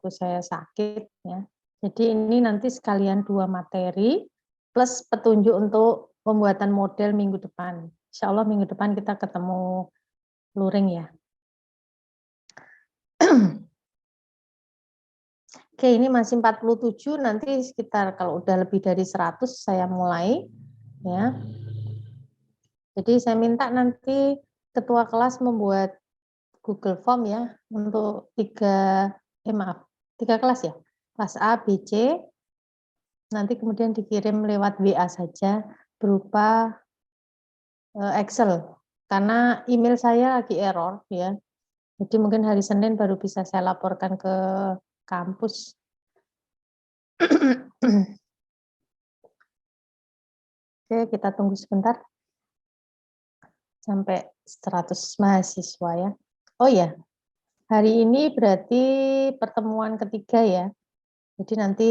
adikku saya sakit ya. Jadi ini nanti sekalian 2 materi plus petunjuk untuk pembuatan model minggu depan. Insya Allah minggu depan kita ketemu luring ya. Oke, ini masih 47, nanti sekitar kalau udah lebih dari 100 saya mulai ya. Jadi saya minta nanti ketua kelas membuat Google Form ya untuk 3 kelas ya. Kelas A, B, C. Nanti kemudian dikirim lewat WA saja berupa Excel. Karena email saya lagi error ya. Jadi mungkin hari Senin baru bisa saya laporkan ke kampus. Oke, kita tunggu sebentar. Sampai 100 mahasiswa ya. Oh ya, hari ini berarti pertemuan ketiga ya. Jadi nanti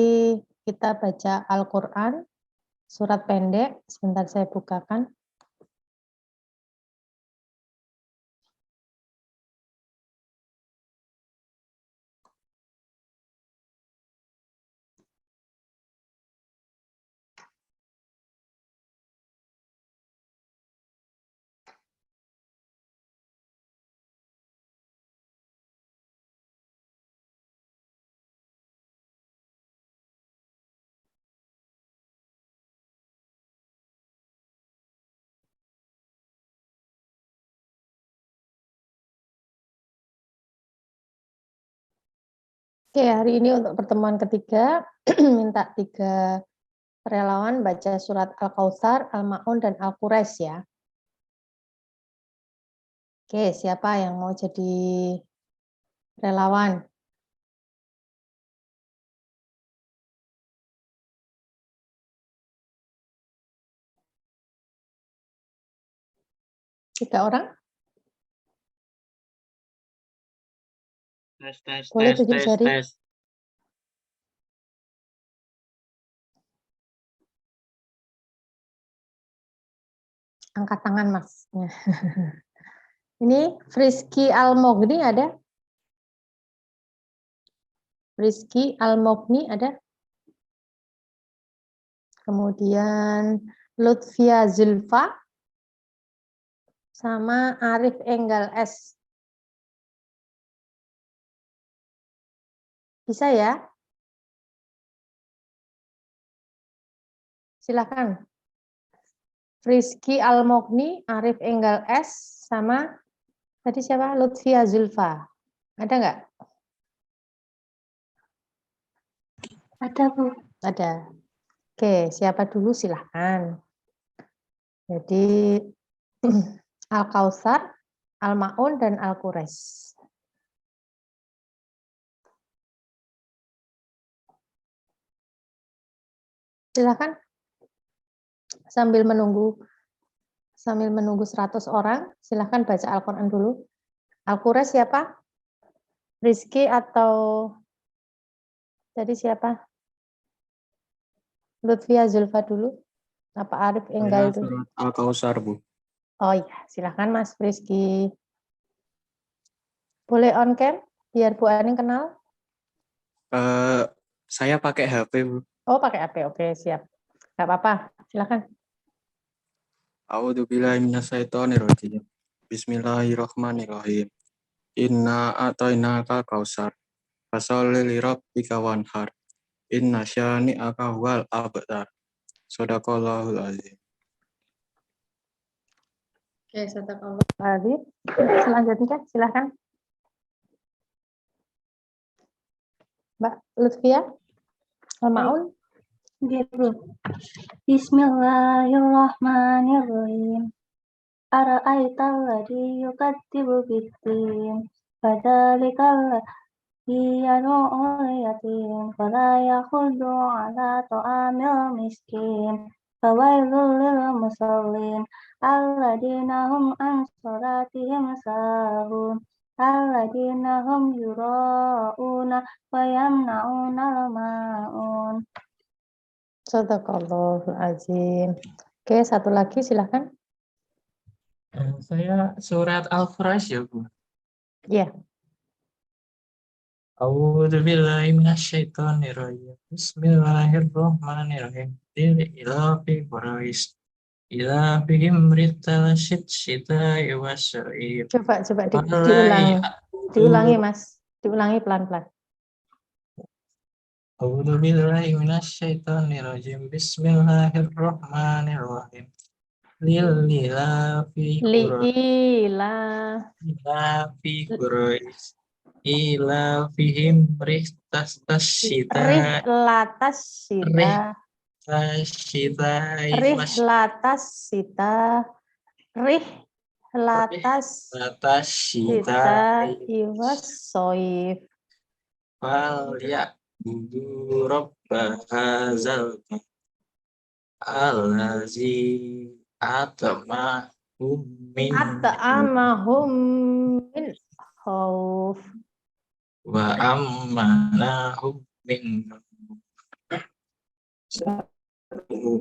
kita baca Al-Quran, surat pendek. Sebentar saya bukakan. Oke, hari ini untuk pertemuan ketiga, minta 3 relawan baca surat Al-Kautsar, Al-Ma'un, dan Al-Quraisy ya. Oke, siapa yang mau jadi relawan? Tiga orang? Boleh tunjuk jari. Angkat tangan, Mas. Ini Frizky Al-Mogni ada? Frizky Al-Mogni ada? Kemudian Lutfia Zulfa sama Arif Enggal S. Bisa ya? Silakan. Frizky Al-Mogni, Arif Enggal S, sama tadi siapa? Lutfia Zulfa. Ada nggak? Ada, Bu. Ada. Oke, siapa dulu silahkan. Jadi Al-Kautsar, Al-Ma'un, dan Al-Quraisy. Silahkan. Sambil menunggu 100 orang, silahkan baca Al-Quran dulu. Al-Quraisy siapa? Rizky atau tadi siapa? Lutfia Zulfa dulu. Apa Arif Enggal dulu? Surat Al-Kautsar, Bu. Oh iya, silahkan Mas Rizky. Boleh on cam biar Bu Aning kenal? Saya pakai HP, Bu. Oh, pakai HP. Oke, siap. Enggak apa-apa. Silakan. A'udzubillahi minasyaitonirrajim. Bismillahirrahmanirrahim. Inna a'tainakal kautsar. Fasholli lirabbika wanhar. Inna syani'aka huwal abtar. Shadaqallahul azim. Oke, sadaqallahu adzim. Selanjutnya silakan. Mbak Lutfia Al-Ma'un. Gitu. Bismillahirrahmanirrahim. Ara'aital ladzi yukadzibu bid-din. Fadzalikal ladzi yad'ul yatim wala yahuddu 'ala ta'amil miskin. Fawailul lil musallin alladzina hum an shalatihim sahun. Alladzina hum yura'una wa yamna'unal ma'un. Sadaqallahul azim. Oke, satu lagi silakan. Saya surat Al-Quraisy ya, Bu. Iya. A'udzu billahi minasyaitonir rajim. Bismillahirrahmanirrahim. Ilafi Quraisy. Ilafihim rital syita'i wasyai. Coba Walai diulangi. Diulangi, Mas. Diulangi pelan-pelan. A'udzu billahi minasyaitonir rajim. Bismillahirrahmanirrahim. Lilafi Quraisy. Li'ila. Ilafi Quraisy. Ilafihim ritas Rih syita'i. latas sita. Syita'i Rih latas sita. Rih latas atas sita. syita Iwas soif. fal ya budu rabbahazal alazi atama min At'amahum min khauf. wa amanahum min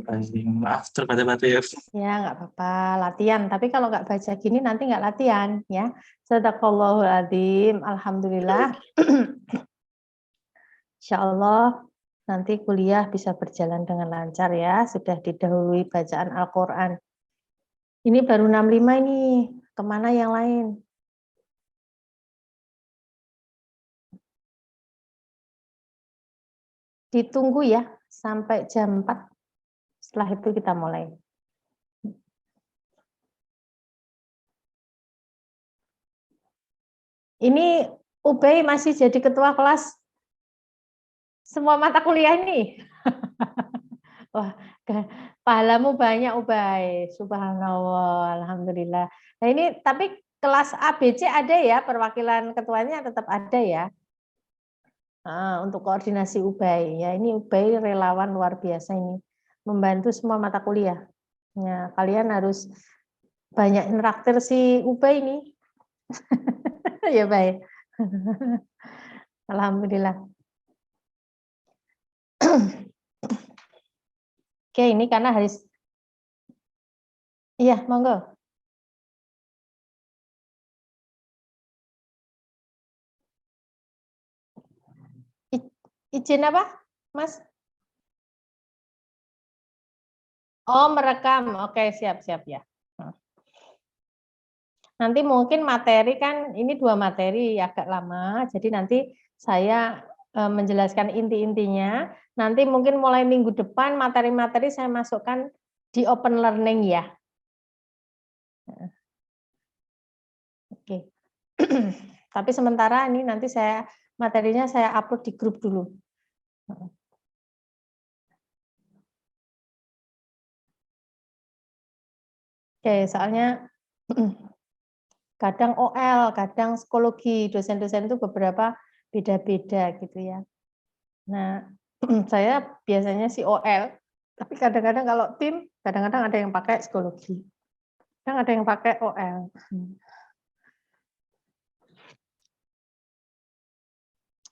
azim. Maaf terkata-kata ya. Ya, nggak apa-apa, latihan. Tapi kalau nggak baca gini, nanti nggak latihan, ya. Sadaqallahul adzim. Alhamdulillah. Insya Allah nanti kuliah bisa berjalan dengan lancar ya. Sudah didahului bacaan Al-Quran. Ini baru 65 ini. Kemana yang lain? Ditunggu ya, sampai jam 4. Setelah itu kita mulai. Ini Ubay masih jadi ketua kelas semua mata kuliah ini. Wah, pahalamu banyak Ubay. Subhanallah, alhamdulillah. Nah ini tapi kelas A, B, C ada ya, perwakilan ketuanya tetap ada ya. Untuk koordinasi Ubay ya, ini Ubay relawan luar biasa ini, membantu semua mata kuliah. Ya, kalian harus banyak interaktif si Ubay ini. Ya baik. Alhamdulillah. Oke, ini karena harus. Iya, monggo. Izin apa, Mas? Oh, merekam. Oke, siap-siap ya. Nanti mungkin materi kan, ini 2 materi agak lama, jadi nanti saya menjelaskan inti-intinya. Nanti mungkin mulai minggu depan materi-materi saya masukkan di open learning ya. Oke. Tapi sementara ini nanti materinya saya upload di grup dulu. Oke, soalnya kadang OL, kadang psikologi, dosen-dosen itu beberapa beda-beda gitu ya. Nah, saya biasanya sih OL, tapi kadang-kadang kalau tim, kadang-kadang ada yang pakai psikologi, kadang ada yang pakai OL.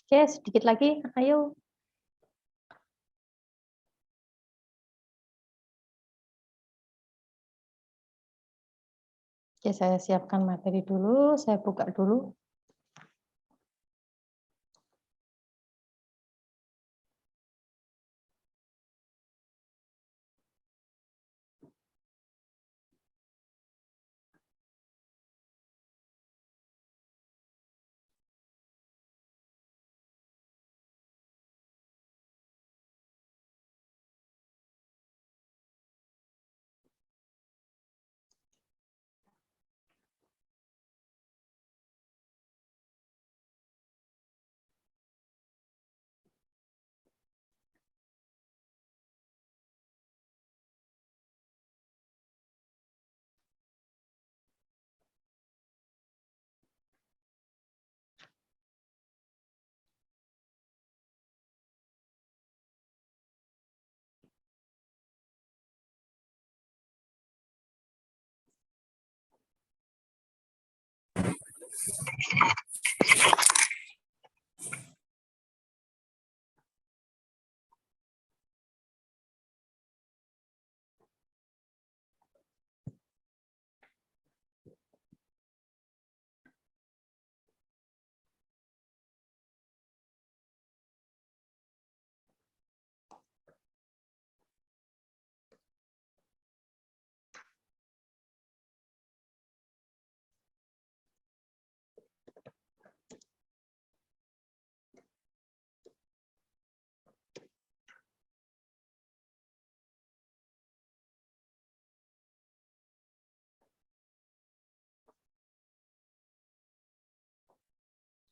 Oke, sedikit lagi, ayo. Oke, saya siapkan materi dulu, saya buka dulu.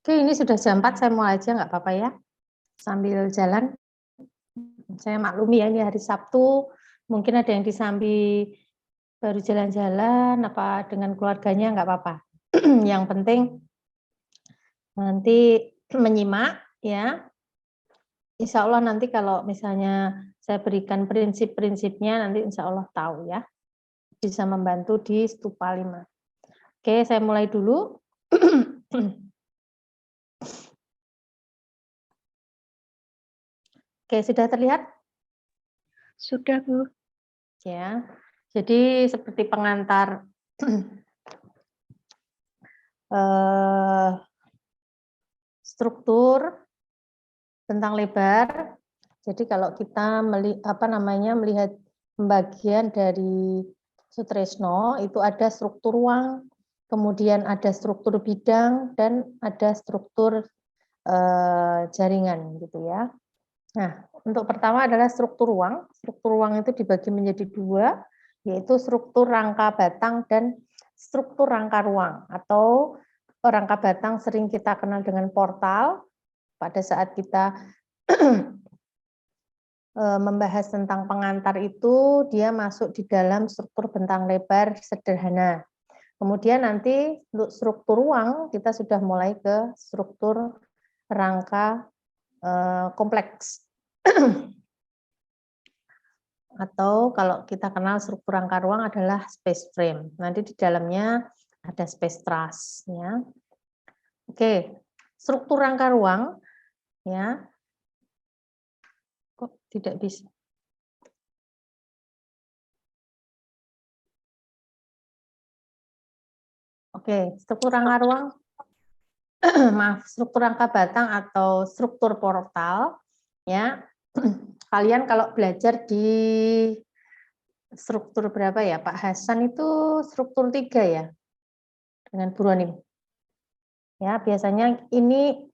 Oke, ini sudah jam 4, saya mulai aja nggak apa-apa ya. Sambil jalan. Saya maklumi ya, ini hari Sabtu, mungkin ada yang disambi baru jalan-jalan, apa dengan keluarganya nggak apa-apa. Yang penting nanti menyimak ya. Insya Allah nanti kalau misalnya saya berikan prinsip-prinsipnya, nanti insya Allah tahu ya. Bisa membantu di Stupa 5. Oke, saya mulai dulu. Oke, sudah terlihat? Sudah, Bu. Ya. Jadi seperti pengantar struktur bentang lebar. Jadi kalau kita melihat pembagian dari Sutresno itu ada struktur ruang, kemudian ada struktur bidang dan ada struktur jaringan gitu ya. Nah, untuk pertama adalah struktur ruang. Struktur ruang itu dibagi menjadi 2, yaitu struktur rangka batang dan struktur rangka ruang, atau rangka batang sering kita kenal dengan portal. Pada saat kita membahas tentang pengantar itu, dia masuk di dalam struktur bentang lebar sederhana. Kemudian nanti untuk struktur ruang, kita sudah mulai ke struktur rangka kompleks. Atau kalau kita kenal struktur rangka ruang adalah space frame. Nanti di dalamnya ada space truss. Ya. Oke, struktur rangka ruang, ya. Kok tidak bisa? Oke, struktur rangka ruang, maaf, struktur rangka batang atau struktur portal, ya. Kalian kalau belajar di struktur berapa ya, Pak Hasan itu struktur 3 ya, dengan Bu Roni. Ya, biasanya ini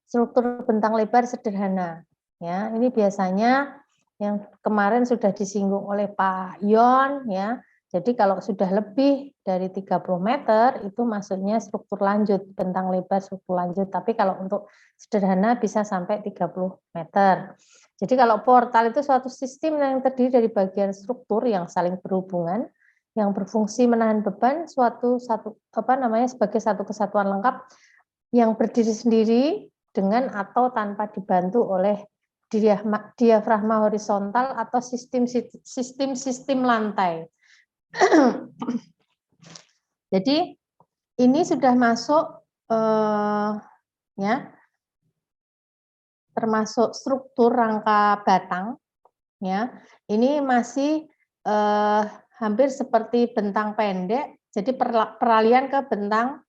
struktur bentang lebar sederhana. Ya, ini biasanya yang kemarin sudah disinggung oleh Pak Yon ya. Jadi kalau sudah lebih dari 30 meter itu maksudnya struktur lanjut, bentang lebar struktur lanjut. Tapi kalau untuk sederhana bisa sampai 30 meter. Jadi kalau portal itu suatu sistem yang terdiri dari bagian struktur yang saling berhubungan, yang berfungsi menahan beban sebagai satu kesatuan lengkap yang berdiri sendiri dengan atau tanpa dibantu oleh diafragma horizontal atau sistem lantai. Jadi ini sudah masuk ya, termasuk struktur rangka batang. Ya, ini masih hampir seperti bentang pendek. Jadi peralihan ke bentang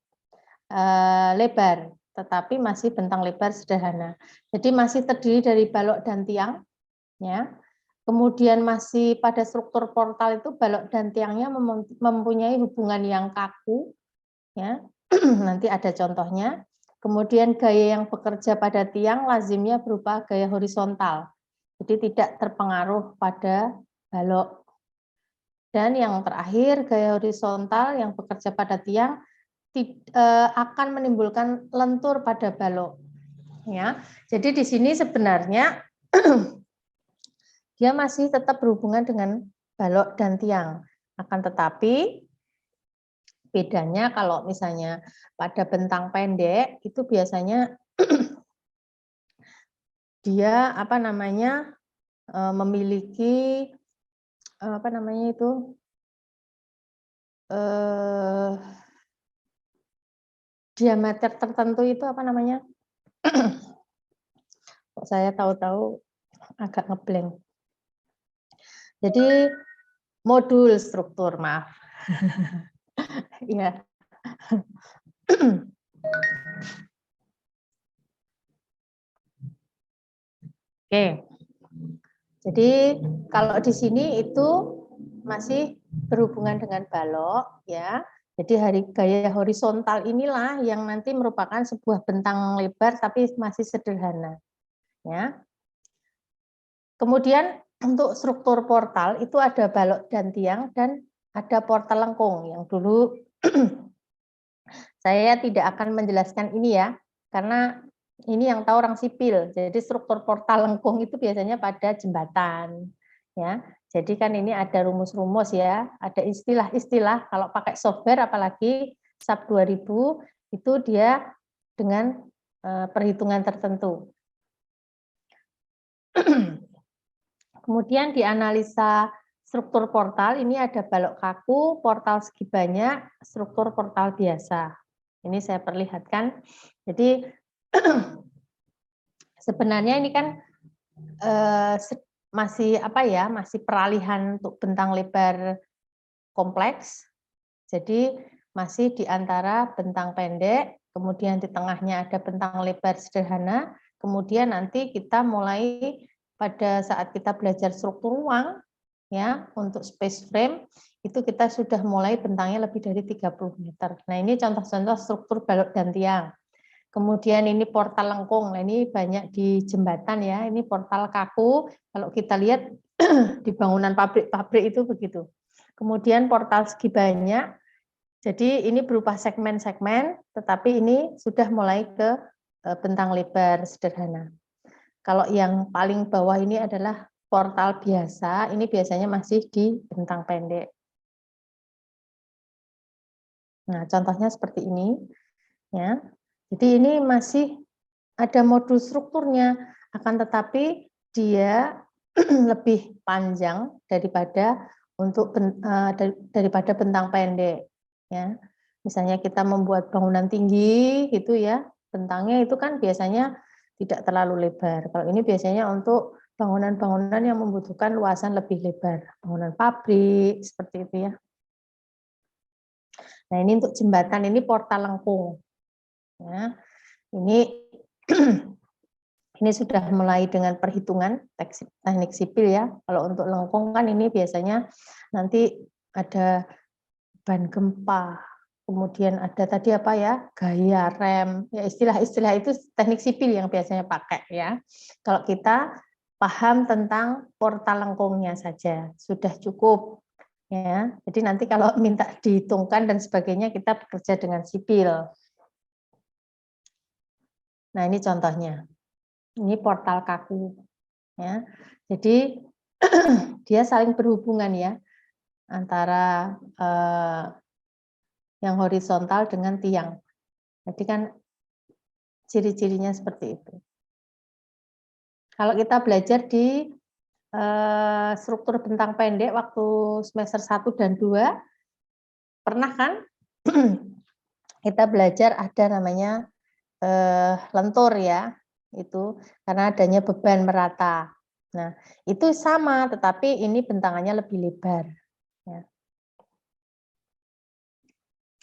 lebar, tetapi masih bentang lebar sederhana. Jadi masih terdiri dari balok dan tiang, ya. Kemudian masih pada struktur portal itu balok dan tiangnya mempunyai hubungan yang kaku, ya. Nanti ada contohnya. Kemudian gaya yang bekerja pada tiang lazimnya berupa gaya horizontal, jadi tidak terpengaruh pada balok. Dan yang terakhir, gaya horizontal yang bekerja pada tiang akan menimbulkan lentur pada balok. Ya, jadi di sini sebenarnya dia masih tetap berhubungan dengan balok dan tiang. Akan tetapi bedanya kalau misalnya pada bentang pendek itu biasanya dia memiliki diameter tertentu itu saya tahu-tahu agak ngeblank. Jadi modul struktur, maaf. Ya. Oke. Jadi kalau di sini itu masih berhubungan dengan balok, ya. Jadi gaya horizontal inilah yang nanti merupakan sebuah bentang lebar tapi masih sederhana, ya. Kemudian untuk struktur portal itu ada balok dan tiang dan ada portal lengkung yang dulu Saya tidak akan menjelaskan ini ya, karena ini yang tahu orang sipil. Jadi struktur portal lengkung itu biasanya pada jembatan, ya. Jadi kan ini ada rumus-rumus ya, ada istilah-istilah. Kalau pakai software, apalagi SAP 2000 itu dia dengan perhitungan tertentu. Kemudian dianalisa struktur portal, ini ada balok kaku, portal segi banyak, struktur portal biasa. Ini saya perlihatkan. Jadi sebenarnya ini kan masih apa ya, masih peralihan untuk bentang lebar kompleks. Jadi masih di antara bentang pendek, kemudian di tengahnya ada bentang lebar sederhana, kemudian nanti kita mulai pada saat kita belajar struktur ruang, ya untuk space frame, itu kita sudah mulai bentangnya lebih dari 30 meter. Nah ini contoh-contoh struktur balok dan tiang. Kemudian ini portal lengkung, nah ini banyak di jembatan ya, ini portal kaku, kalau kita lihat di bangunan pabrik-pabrik itu begitu. Kemudian portal segi banyak, jadi ini berupa segmen-segmen, tetapi ini sudah mulai ke bentang lebar sederhana. Kalau yang paling bawah ini adalah portal biasa, ini biasanya masih di bentang pendek. Nah, contohnya seperti ini, ya. Jadi ini masih ada modul strukturnya, akan tetapi dia lebih panjang daripada daripada bentang pendek, ya. Misalnya kita membuat bangunan tinggi gitu ya, bentangnya itu kan biasanya tidak terlalu lebar. Kalau ini biasanya untuk bangunan-bangunan yang membutuhkan luasan lebih lebar, bangunan pabrik seperti itu ya. Nah ini untuk jembatan, ini portal lengkung. Ya, ini ini sudah mulai dengan perhitungan teknik sipil ya. Kalau untuk lengkung kan ini biasanya nanti ada ban gempa, kemudian ada tadi apa ya, gaya rem, ya istilah-istilah itu teknik sipil yang biasanya pakai ya. Kalau kita paham tentang portal lengkungnya saja sudah cukup ya. Jadi nanti kalau minta dihitungkan dan sebagainya kita bekerja dengan sipil. Nah ini contohnya, ini portal kaku ya. Jadi dia saling berhubungan ya antara yang horizontal dengan tiang. Jadi kan ciri-cirinya seperti itu. Kalau kita belajar di struktur bentang pendek waktu semester 1 dan 2, pernah kan kita belajar ada namanya lentur ya, itu karena adanya beban merata. Nah, itu sama, tetapi ini bentangannya lebih lebar. Ya.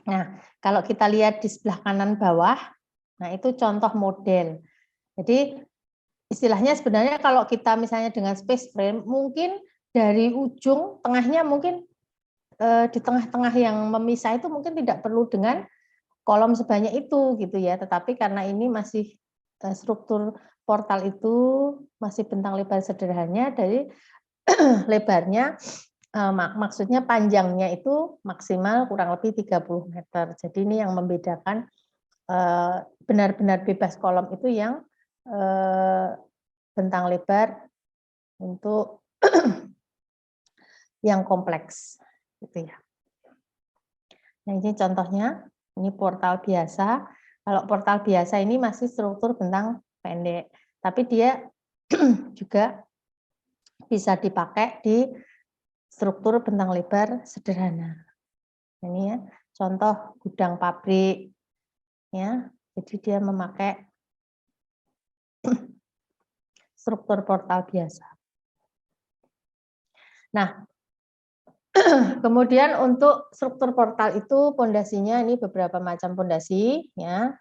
Nah, kalau kita lihat di sebelah kanan bawah, nah itu contoh model. Jadi istilahnya sebenarnya kalau kita misalnya dengan space frame, mungkin dari ujung tengahnya mungkin di tengah-tengah yang memisah itu mungkin tidak perlu dengan kolom sebanyak itu gitu ya. Tetapi karena ini masih struktur portal itu masih bentang lebar sederhana, dari lebarnya maksudnya panjangnya itu maksimal kurang lebih 30 meter. Jadi ini yang membedakan benar-benar bebas kolom itu yang bentang lebar untuk yang kompleks gitu ya. Nah ini contohnya, ini portal biasa. Kalau portal biasa ini masih struktur bentang pendek, tapi dia juga bisa dipakai di struktur bentang lebar sederhana. Ini ya, contoh gudang pabrik, ya. Jadi dia memakai struktur portal biasa. Nah, kemudian untuk struktur portal itu pondasinya ini beberapa macam pondasi, ya.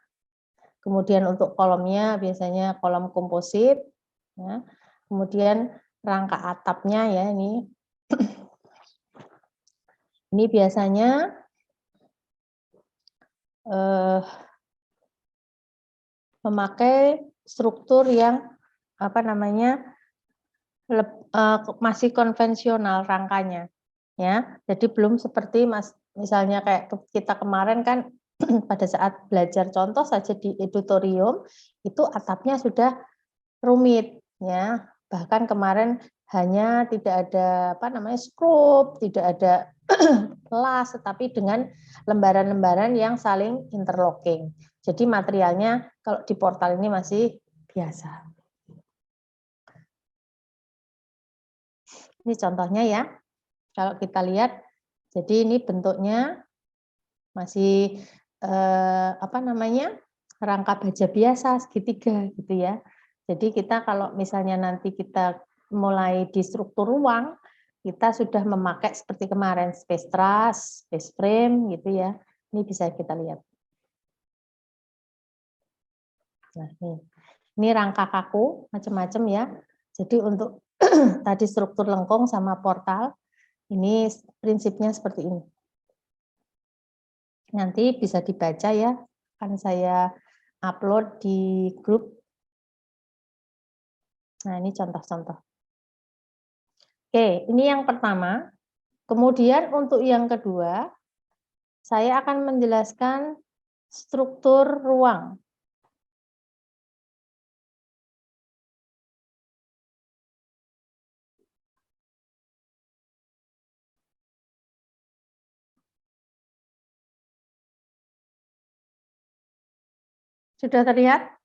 Kemudian untuk kolomnya biasanya kolom komposit, ya. Kemudian rangka atapnya ya ini. Ini biasanya memakai struktur yang apa namanya masih konvensional rangkanya, ya. Jadi belum seperti misalnya kayak kita kemarin kan pada saat belajar contoh saja di edutorium itu atapnya sudah rumit ya. Bahkan kemarin hanya tidak ada skrup, tidak ada las, tetapi dengan lembaran-lembaran yang saling interlocking. Jadi materialnya kalau di portal ini masih biasa. Ini contohnya ya. Kalau kita lihat, jadi ini bentuknya masih rangka baja biasa segitiga gitu ya. Jadi kita kalau misalnya nanti kita mulai di struktur ruang, kita sudah memakai seperti kemarin space truss, space frame gitu ya. Ini bisa kita lihat. Nah, ini rangka kaku macam-macam ya. Jadi untuk tadi struktur lengkung sama portal, ini prinsipnya seperti ini. Nanti bisa dibaca ya, akan saya upload di grup. Nah, ini contoh-contoh. Oke, ini yang pertama. Kemudian untuk yang kedua, saya akan menjelaskan struktur ruang. Sudah terlihat?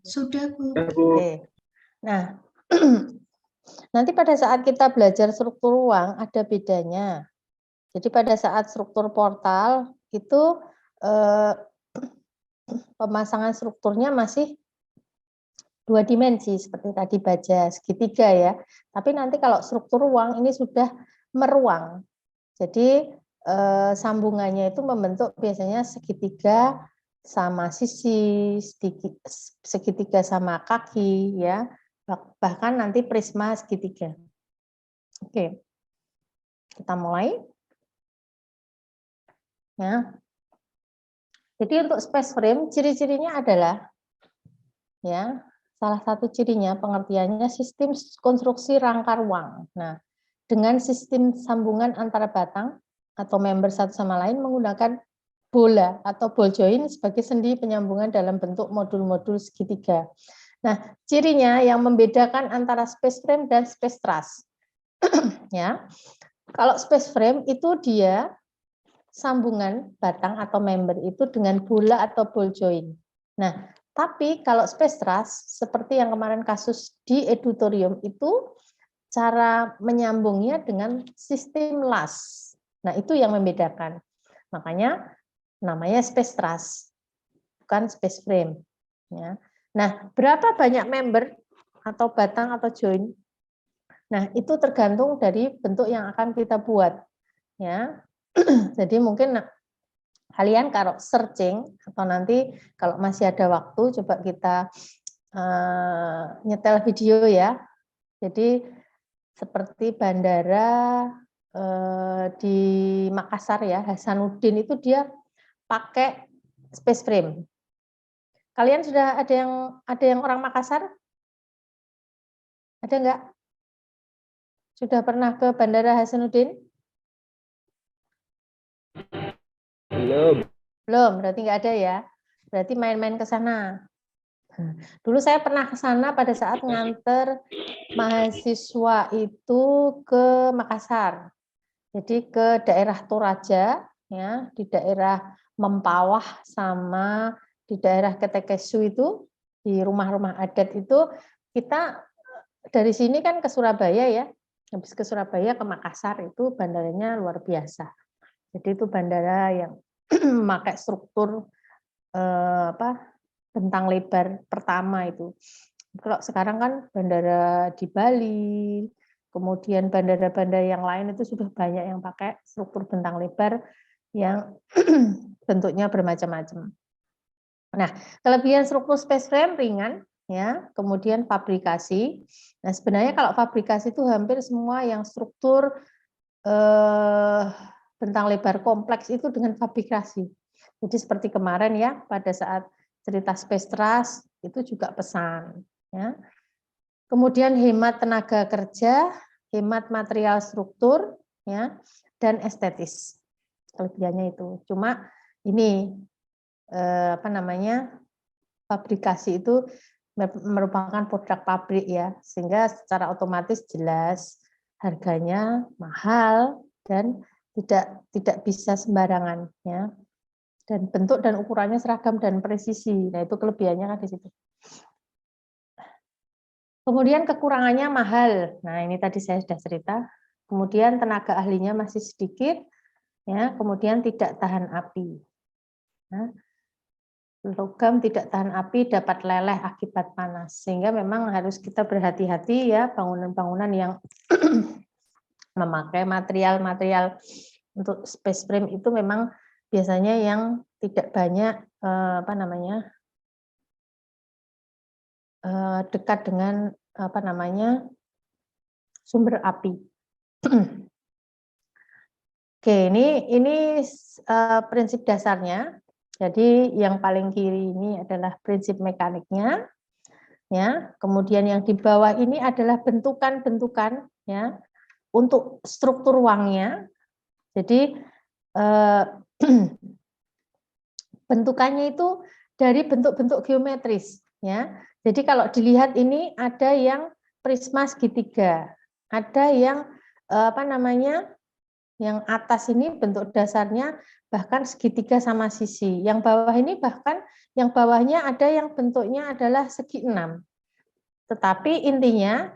Sudah, Bu. Oke. Nah, nanti pada saat kita belajar struktur ruang ada bedanya. Jadi pada saat struktur portal itu pemasangan strukturnya masih 2 dimensi seperti tadi baja segitiga ya. Tapi nanti kalau struktur ruang ini sudah meruang. Jadi sambungannya itu membentuk biasanya segitiga sama sisi, segitiga sama kaki ya. Bahkan nanti prisma segitiga. Oke. Kita mulai. Ya. Jadi untuk space frame ciri-cirinya adalah ya, salah satu cirinya pengertiannya sistem konstruksi rangka ruang. Nah, dengan sistem sambungan antara batang atau member satu sama lain menggunakan bola atau ball joint sebagai sendi penyambungan dalam bentuk modul-modul segitiga. Nah, cirinya yang membedakan antara space frame dan space truss. Ya. Kalau space frame itu dia sambungan batang atau member itu dengan bola atau ball joint. Nah, tapi kalau space truss seperti yang kemarin kasus di edutorium itu cara menyambungnya dengan sistem las. Nah, itu yang membedakan. Makanya namanya space truss, bukan space frame. Ya. Nah, berapa banyak member atau batang atau join? Nah, itu tergantung dari bentuk yang akan kita buat. Ya. Jadi mungkin kalian kalau searching atau nanti kalau masih ada waktu coba kita nyetel video ya. Jadi seperti bandara di Makassar ya, Hasanuddin itu dia pakai space frame. Kalian sudah ada yang orang Makassar? Ada enggak? Sudah pernah ke Bandara Hasanuddin? Belum, berarti enggak ada ya. Berarti main-main ke sana. Dulu saya pernah ke sana pada saat nganter mahasiswa itu ke Makassar. Jadi ke daerah Toraja, ya, di daerah Mempawah sama di daerah Ketekesu itu, di rumah-rumah adat itu, kita dari sini kan ke Surabaya ya, habis ke Surabaya ke Makassar itu bandaranya luar biasa. Jadi itu bandara yang memakai struktur bentang lebar pertama itu. Kalau sekarang kan bandara di Bali, kemudian bandara-bandara yang lain itu sudah banyak yang pakai struktur bentang lebar yang bentuknya bermacam-macam. Nah, kelebihan struktur space frame ringan, ya, kemudian fabrikasi. Nah, sebenarnya kalau fabrikasi itu hampir semua yang struktur bentang lebar kompleks itu dengan fabrikasi. Jadi seperti kemarin ya, pada saat cerita space truss itu juga pesan. Ya. Kemudian hemat tenaga kerja, hemat material struktur, ya. dan estetis. Kelebihannya itu. Cuma ini fabrikasi itu merupakan produk pabrik ya, sehingga secara otomatis jelas harganya mahal dan tidak bisa sembarangan ya. Dan bentuk dan ukurannya seragam dan presisi. Nah, itu kelebihannya kan di situ. Kemudian kekurangannya mahal. Nah, ini tadi saya sudah cerita. Kemudian tenaga ahlinya masih sedikit ya, kemudian tidak tahan api. Nah, logam tidak tahan api, dapat leleh akibat panas, sehingga memang harus kita berhati-hati ya, bangunan-bangunan yang memakai material-material untuk space frame itu memang biasanya yang tidak banyak dekat dengan sumber api. Oke, ini prinsip dasarnya. Jadi yang paling kiri ini adalah prinsip mekaniknya, ya. Kemudian yang di bawah ini adalah bentukan-bentukan, ya, untuk struktur ruangnya. Jadi bentukannya itu dari bentuk-bentuk geometris, ya. Jadi kalau dilihat ini ada yang prisma segitiga, ada yang yang atas ini bentuk dasarnya bahkan segitiga sama sisi. Yang bawah ini bahkan yang bawahnya ada yang bentuknya adalah segi 6. Tetapi intinya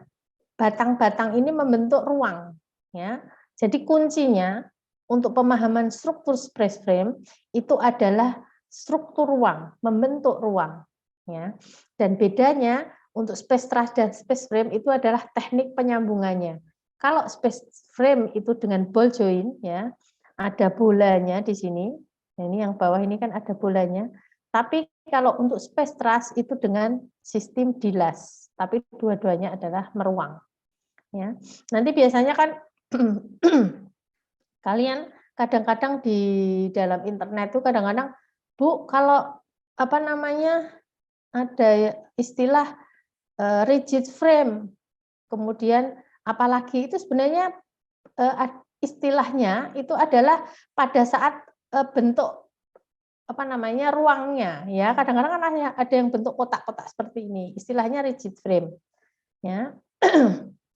batang-batang ini membentuk ruang, ya. Jadi kuncinya untuk pemahaman struktur space frame itu adalah struktur ruang, membentuk ruang, ya. Dan bedanya untuk space truss dan space frame itu adalah teknik penyambungannya. Kalau space frame itu dengan ball joint, ya, ada bolanya di sini. Nah, ini yang bawah ini kan ada bolanya. Tapi kalau untuk space truss itu dengan sistem dilas, tapi dua-duanya adalah meruang. Ya, nanti biasanya kan kalian kadang-kadang di dalam internet itu kadang-kadang, Bu, kalau ada istilah rigid frame, kemudian apalagi itu sebenarnya istilahnya itu adalah pada saat bentuk ruangnya, ya. Kadang-kadang kan ada yang bentuk kotak-kotak seperti ini, istilahnya rigid frame, ya.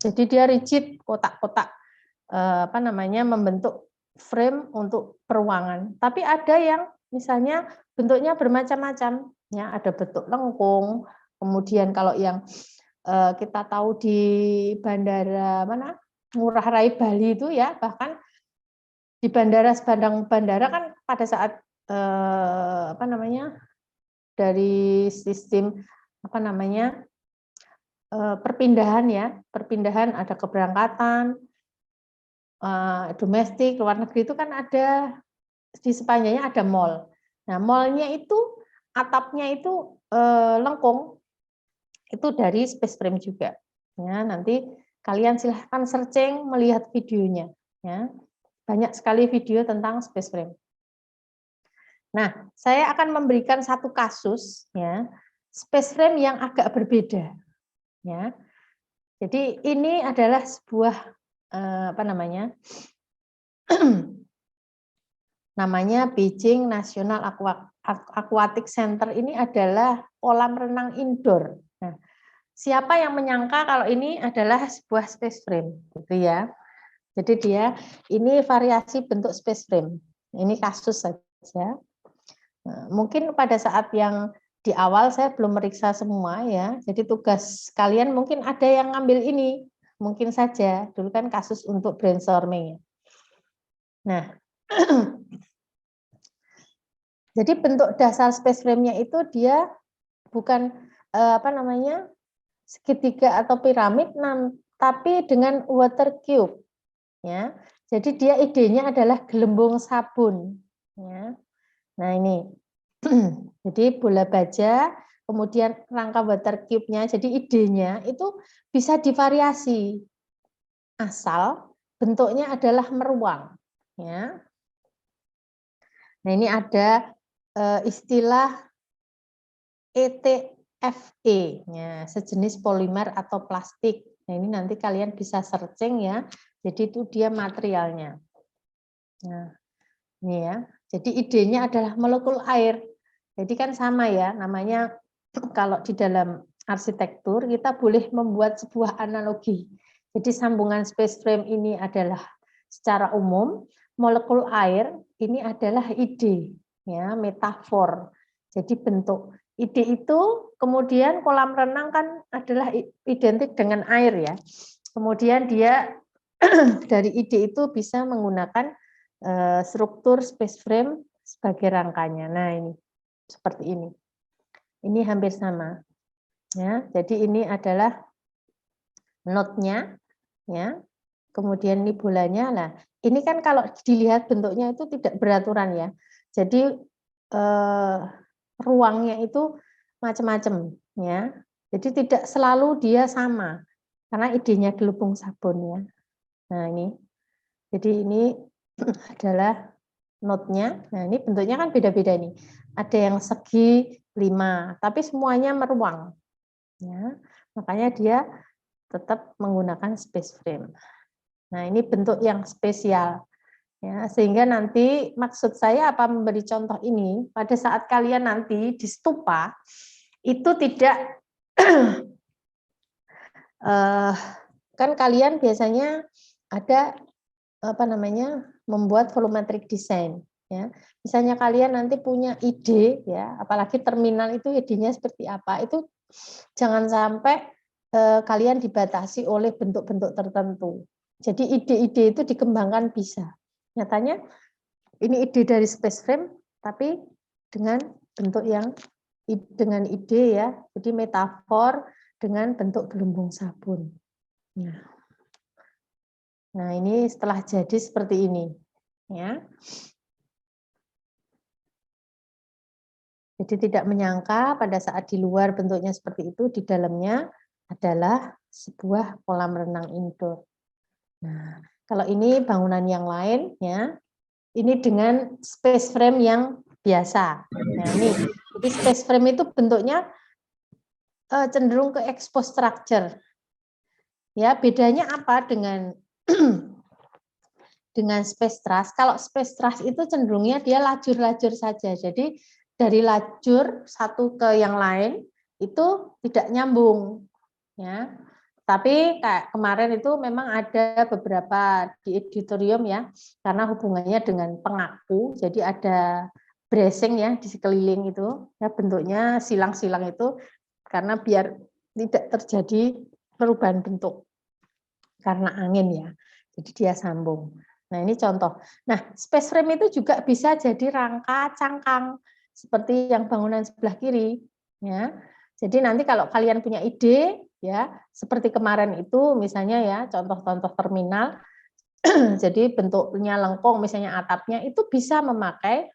Jadi dia rigid, kotak-kotak membentuk frame untuk peruangan. Tapi ada yang misalnya bentuknya bermacam-macam, ya. Ada bentuk lengkung, kemudian kalau yang kita tahu di bandara Ngurah Rai Bali itu ya, bahkan di sebandang bandara kan pada saat dari sistem perpindahan ada keberangkatan domestik luar negeri itu kan ada di sepanjangnya ada mall. Nah, mallnya itu atapnya itu lengkung, itu dari space frame juga. Ya, nanti kalian silahkan searching melihat videonya. Ya, banyak sekali video tentang space frame. Nah, saya akan memberikan satu kasus, ya, space frame yang agak berbeda. Ya, jadi ini adalah sebuah namanya Beijing National Aquatic Center. Ini adalah kolam renang indoor. Nah, siapa yang menyangka kalau ini adalah sebuah space frame, gitu ya. Jadi dia ini variasi bentuk space frame. Ini kasus saja. Nah, mungkin pada saat yang di awal saya belum meriksa semua ya. Jadi tugas kalian mungkin ada yang ngambil ini, mungkin saja. Dulu kan kasus untuk brainstorming. Nah, jadi bentuk dasar space frame-nya itu dia bukan segitiga atau piramid, tapi dengan water cube, ya. Jadi dia idenya adalah gelembung sabun, ya. Nah ini, jadi bola baja, kemudian rangka water cube-nya. Jadi idenya itu bisa divariasi, asal bentuknya adalah meruang, ya. Nah ini ada istilah ETFE, ya, sejenis polimer atau plastik. Nah, ini nanti kalian bisa searching ya. Jadi itu dia materialnya. Nah, ini ya. Jadi idenya adalah molekul air. Jadi kan sama ya, namanya kalau di dalam arsitektur kita boleh membuat sebuah analogi. Jadi sambungan space frame ini adalah secara umum, molekul air ini adalah ide, ya, metafor. Jadi bentuk ide itu, kemudian kolam renang kan adalah identik dengan air ya. Kemudian dia dari ide itu bisa menggunakan struktur space frame sebagai rangkanya. Nah, ini seperti ini. Ini hampir sama. Ya, jadi ini adalah node-nya ya. Kemudian ini bolanya. Nah, ini kan kalau dilihat bentuknya itu tidak beraturan ya. Jadi ruangnya itu macam-macam ya. Jadi tidak selalu dia sama karena idenya gelembung sabun ya. Nah, ini. Jadi ini adalah node-nya. Nah, ini bentuknya kan beda-beda nih. Ada yang segi 5, tapi semuanya meruang. Ya, makanya dia tetap menggunakan space frame. Nah, ini bentuk yang spesial. Ya, sehingga nanti maksud saya apa memberi contoh ini, pada saat kalian nanti di stupa, itu tidak, kan kalian biasanya ada apa namanya, membuat volumetric design. Ya, misalnya kalian nanti punya ide, ya, apalagi terminal itu idenya seperti apa, itu jangan sampai kalian dibatasi oleh bentuk-bentuk tertentu. Jadi ide-ide itu dikembangkan bisa. Nyatanya ini ide dari space frame, tapi dengan bentuk yang dengan ide ya, jadi metafor dengan bentuk gelembung sabun. Nah, ini setelah jadi seperti ini, ya. Jadi tidak menyangka pada saat di luar bentuknya seperti itu, di dalamnya adalah sebuah kolam renang indoor. Nah, kalau ini bangunan yang lain, ya, ini dengan space frame yang biasa. Nah, ini, jadi space frame itu bentuknya cenderung ke exposed structure. Ya, bedanya apa dengan dengan space truss? Kalau space truss itu cenderungnya dia lajur-lajur saja. Jadi dari lajur satu ke yang lain itu tidak nyambung, ya. Tapi kayak kemarin itu memang ada beberapa di editorium ya, karena hubungannya dengan pengaku, jadi ada bracing ya di sekeliling itu, ya bentuknya silang-silang itu karena biar tidak terjadi perubahan bentuk karena angin ya. Jadi dia sambung. Nah, ini contoh. Nah, space frame itu juga bisa jadi rangka cangkang seperti yang bangunan sebelah kiri, ya. Jadi nanti kalau kalian punya ide, ya, seperti kemarin itu misalnya ya, contoh-contoh terminal, jadi bentuknya lengkung, misalnya atapnya itu bisa memakai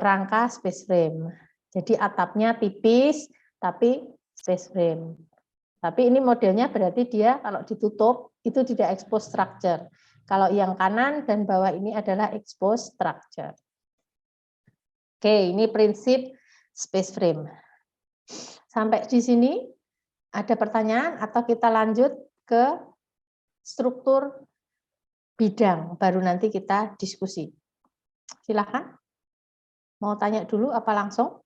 rangka space frame. Jadi atapnya tipis, tapi space frame. Tapi ini modelnya berarti dia kalau ditutup itu tidak exposed structure. Kalau yang kanan dan bawah ini adalah exposed structure. Oke, ini prinsip space frame. Sampai di sini ada pertanyaan atau kita lanjut ke struktur bidang, baru nanti kita diskusi. Silakan. Mau tanya dulu apa langsung?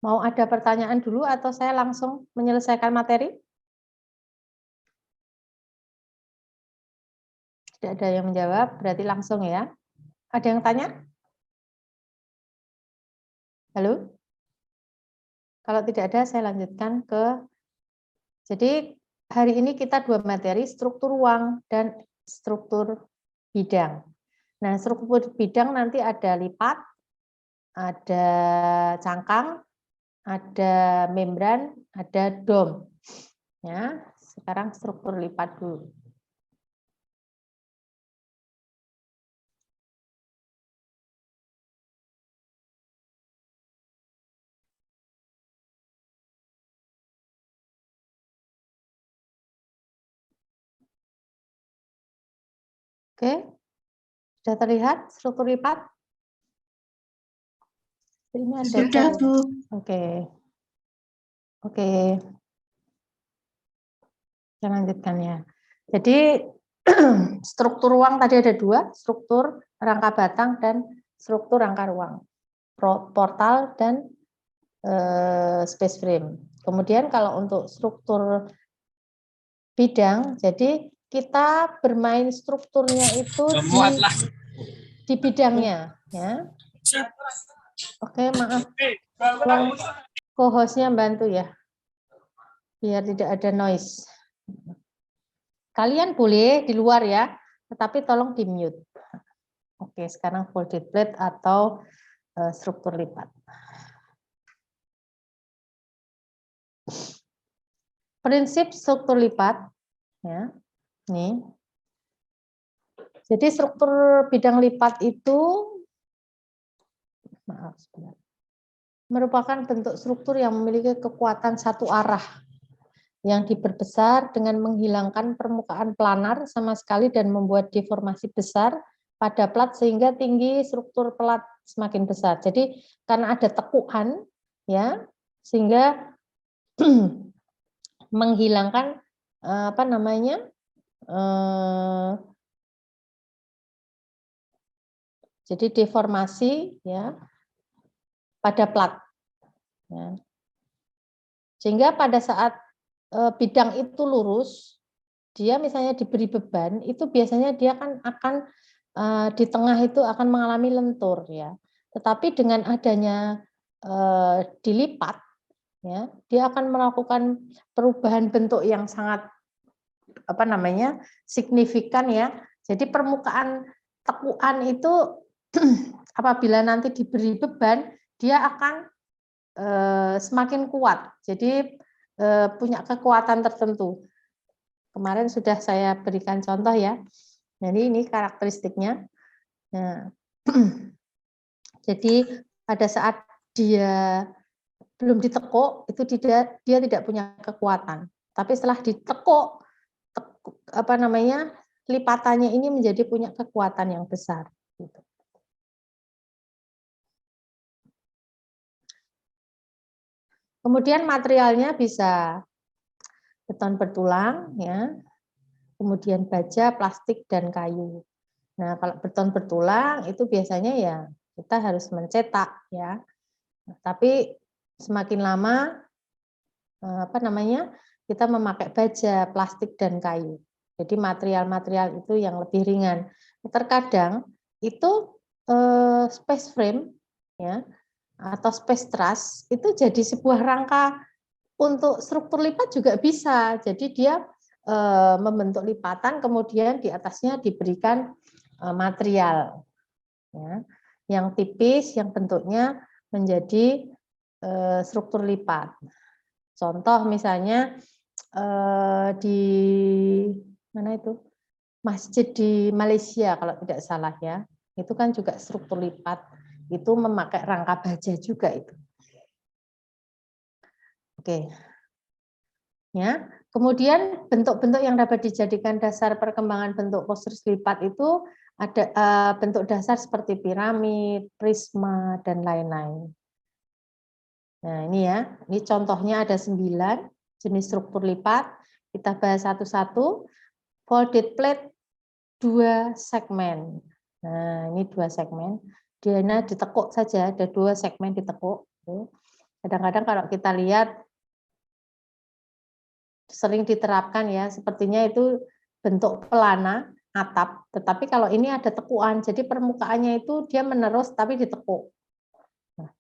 Mau ada pertanyaan dulu atau saya langsung menyelesaikan materi? Tidak ada yang menjawab, berarti langsung ya. Ada yang tanya? Halo? Kalau tidak ada, saya lanjutkan ke... Jadi hari ini kita dua materi, struktur ruang dan struktur bidang. Nah, struktur bidang nanti ada lipat, ada cangkang, ada membran, ada dom. Ya, sekarang struktur lipat dulu. Oke, sudah terlihat struktur lipat? Ini ada Sudah, Bu. Oke. Oke. Saya lanjutkan ya. Jadi struktur ruang tadi ada dua, struktur rangka batang dan struktur rangka ruang, portal dan space frame. Kemudian kalau untuk struktur bidang, jadi kita bermain strukturnya itu di bidangnya, ya. Oke, maaf, tolong co-hostnya bantu ya, biar tidak ada noise. Kalian boleh di luar ya, tetapi tolong di mute. Oke, sekarang folded plate atau struktur lipat. Prinsip struktur lipat, ya, nih. Jadi struktur bidang lipat itu, maaf, sebentar, merupakan bentuk struktur yang memiliki kekuatan satu arah yang diperbesar dengan menghilangkan permukaan planar sama sekali dan membuat deformasi besar pada plat sehingga tinggi struktur plat semakin besar. Jadi karena ada tekukan, ya, sehingga menghilangkan apa namanya, jadi deformasi ya pada plat. Ya. Sehingga pada saat bidang itu lurus, dia misalnya diberi beban, itu biasanya dia kan akan di tengah itu akan mengalami lentur ya. Tetapi dengan adanya dilipat, ya, dia akan melakukan perubahan bentuk yang sangat apa namanya signifikan ya. Jadi permukaan tekuan itu apabila nanti diberi beban, dia akan semakin kuat. Jadi punya kekuatan tertentu. Kemarin sudah saya berikan contoh ya. Jadi ini karakteristiknya. Nah, jadi pada saat dia belum ditekuk itu dia tidak punya kekuatan. Tapi setelah ditekuk, apa namanya, lipatannya ini menjadi punya kekuatan yang besar. Gitu. Kemudian materialnya bisa beton bertulang, ya, kemudian baja, plastik, dan kayu. Nah, kalau beton bertulang itu biasanya ya kita harus mencetak, ya. Nah, tapi semakin lama apa namanya kita memakai baja, plastik, dan kayu. Jadi material-material itu yang lebih ringan. Terkadang itu space frame, ya, atau space truss itu jadi sebuah rangka untuk struktur lipat juga bisa. Jadi dia membentuk lipatan, kemudian di atasnya diberikan material, ya, yang tipis, yang bentuknya menjadi struktur lipat. Contoh misalnya di mana itu masjid di Malaysia kalau tidak salah ya, itu kan juga struktur lipat, itu memakai rangka baja juga itu. Oke. Ya, kemudian bentuk-bentuk yang dapat dijadikan dasar perkembangan bentuk konstruksi lipat itu ada bentuk dasar seperti piramid, prisma, dan lain-lain. Nah ini ya, ini contohnya ada 9 jenis struktur lipat. Kita bahas satu-satu. Folded plate 2 segmen. Nah ini 2 segmen. Dia ditekuk saja, ada 2 segmen ditekuk. Kadang-kadang kalau kita lihat sering diterapkan ya, sepertinya itu bentuk pelana atap, tetapi kalau ini ada tekuan, jadi permukaannya itu dia menerus tapi ditekuk. Nah,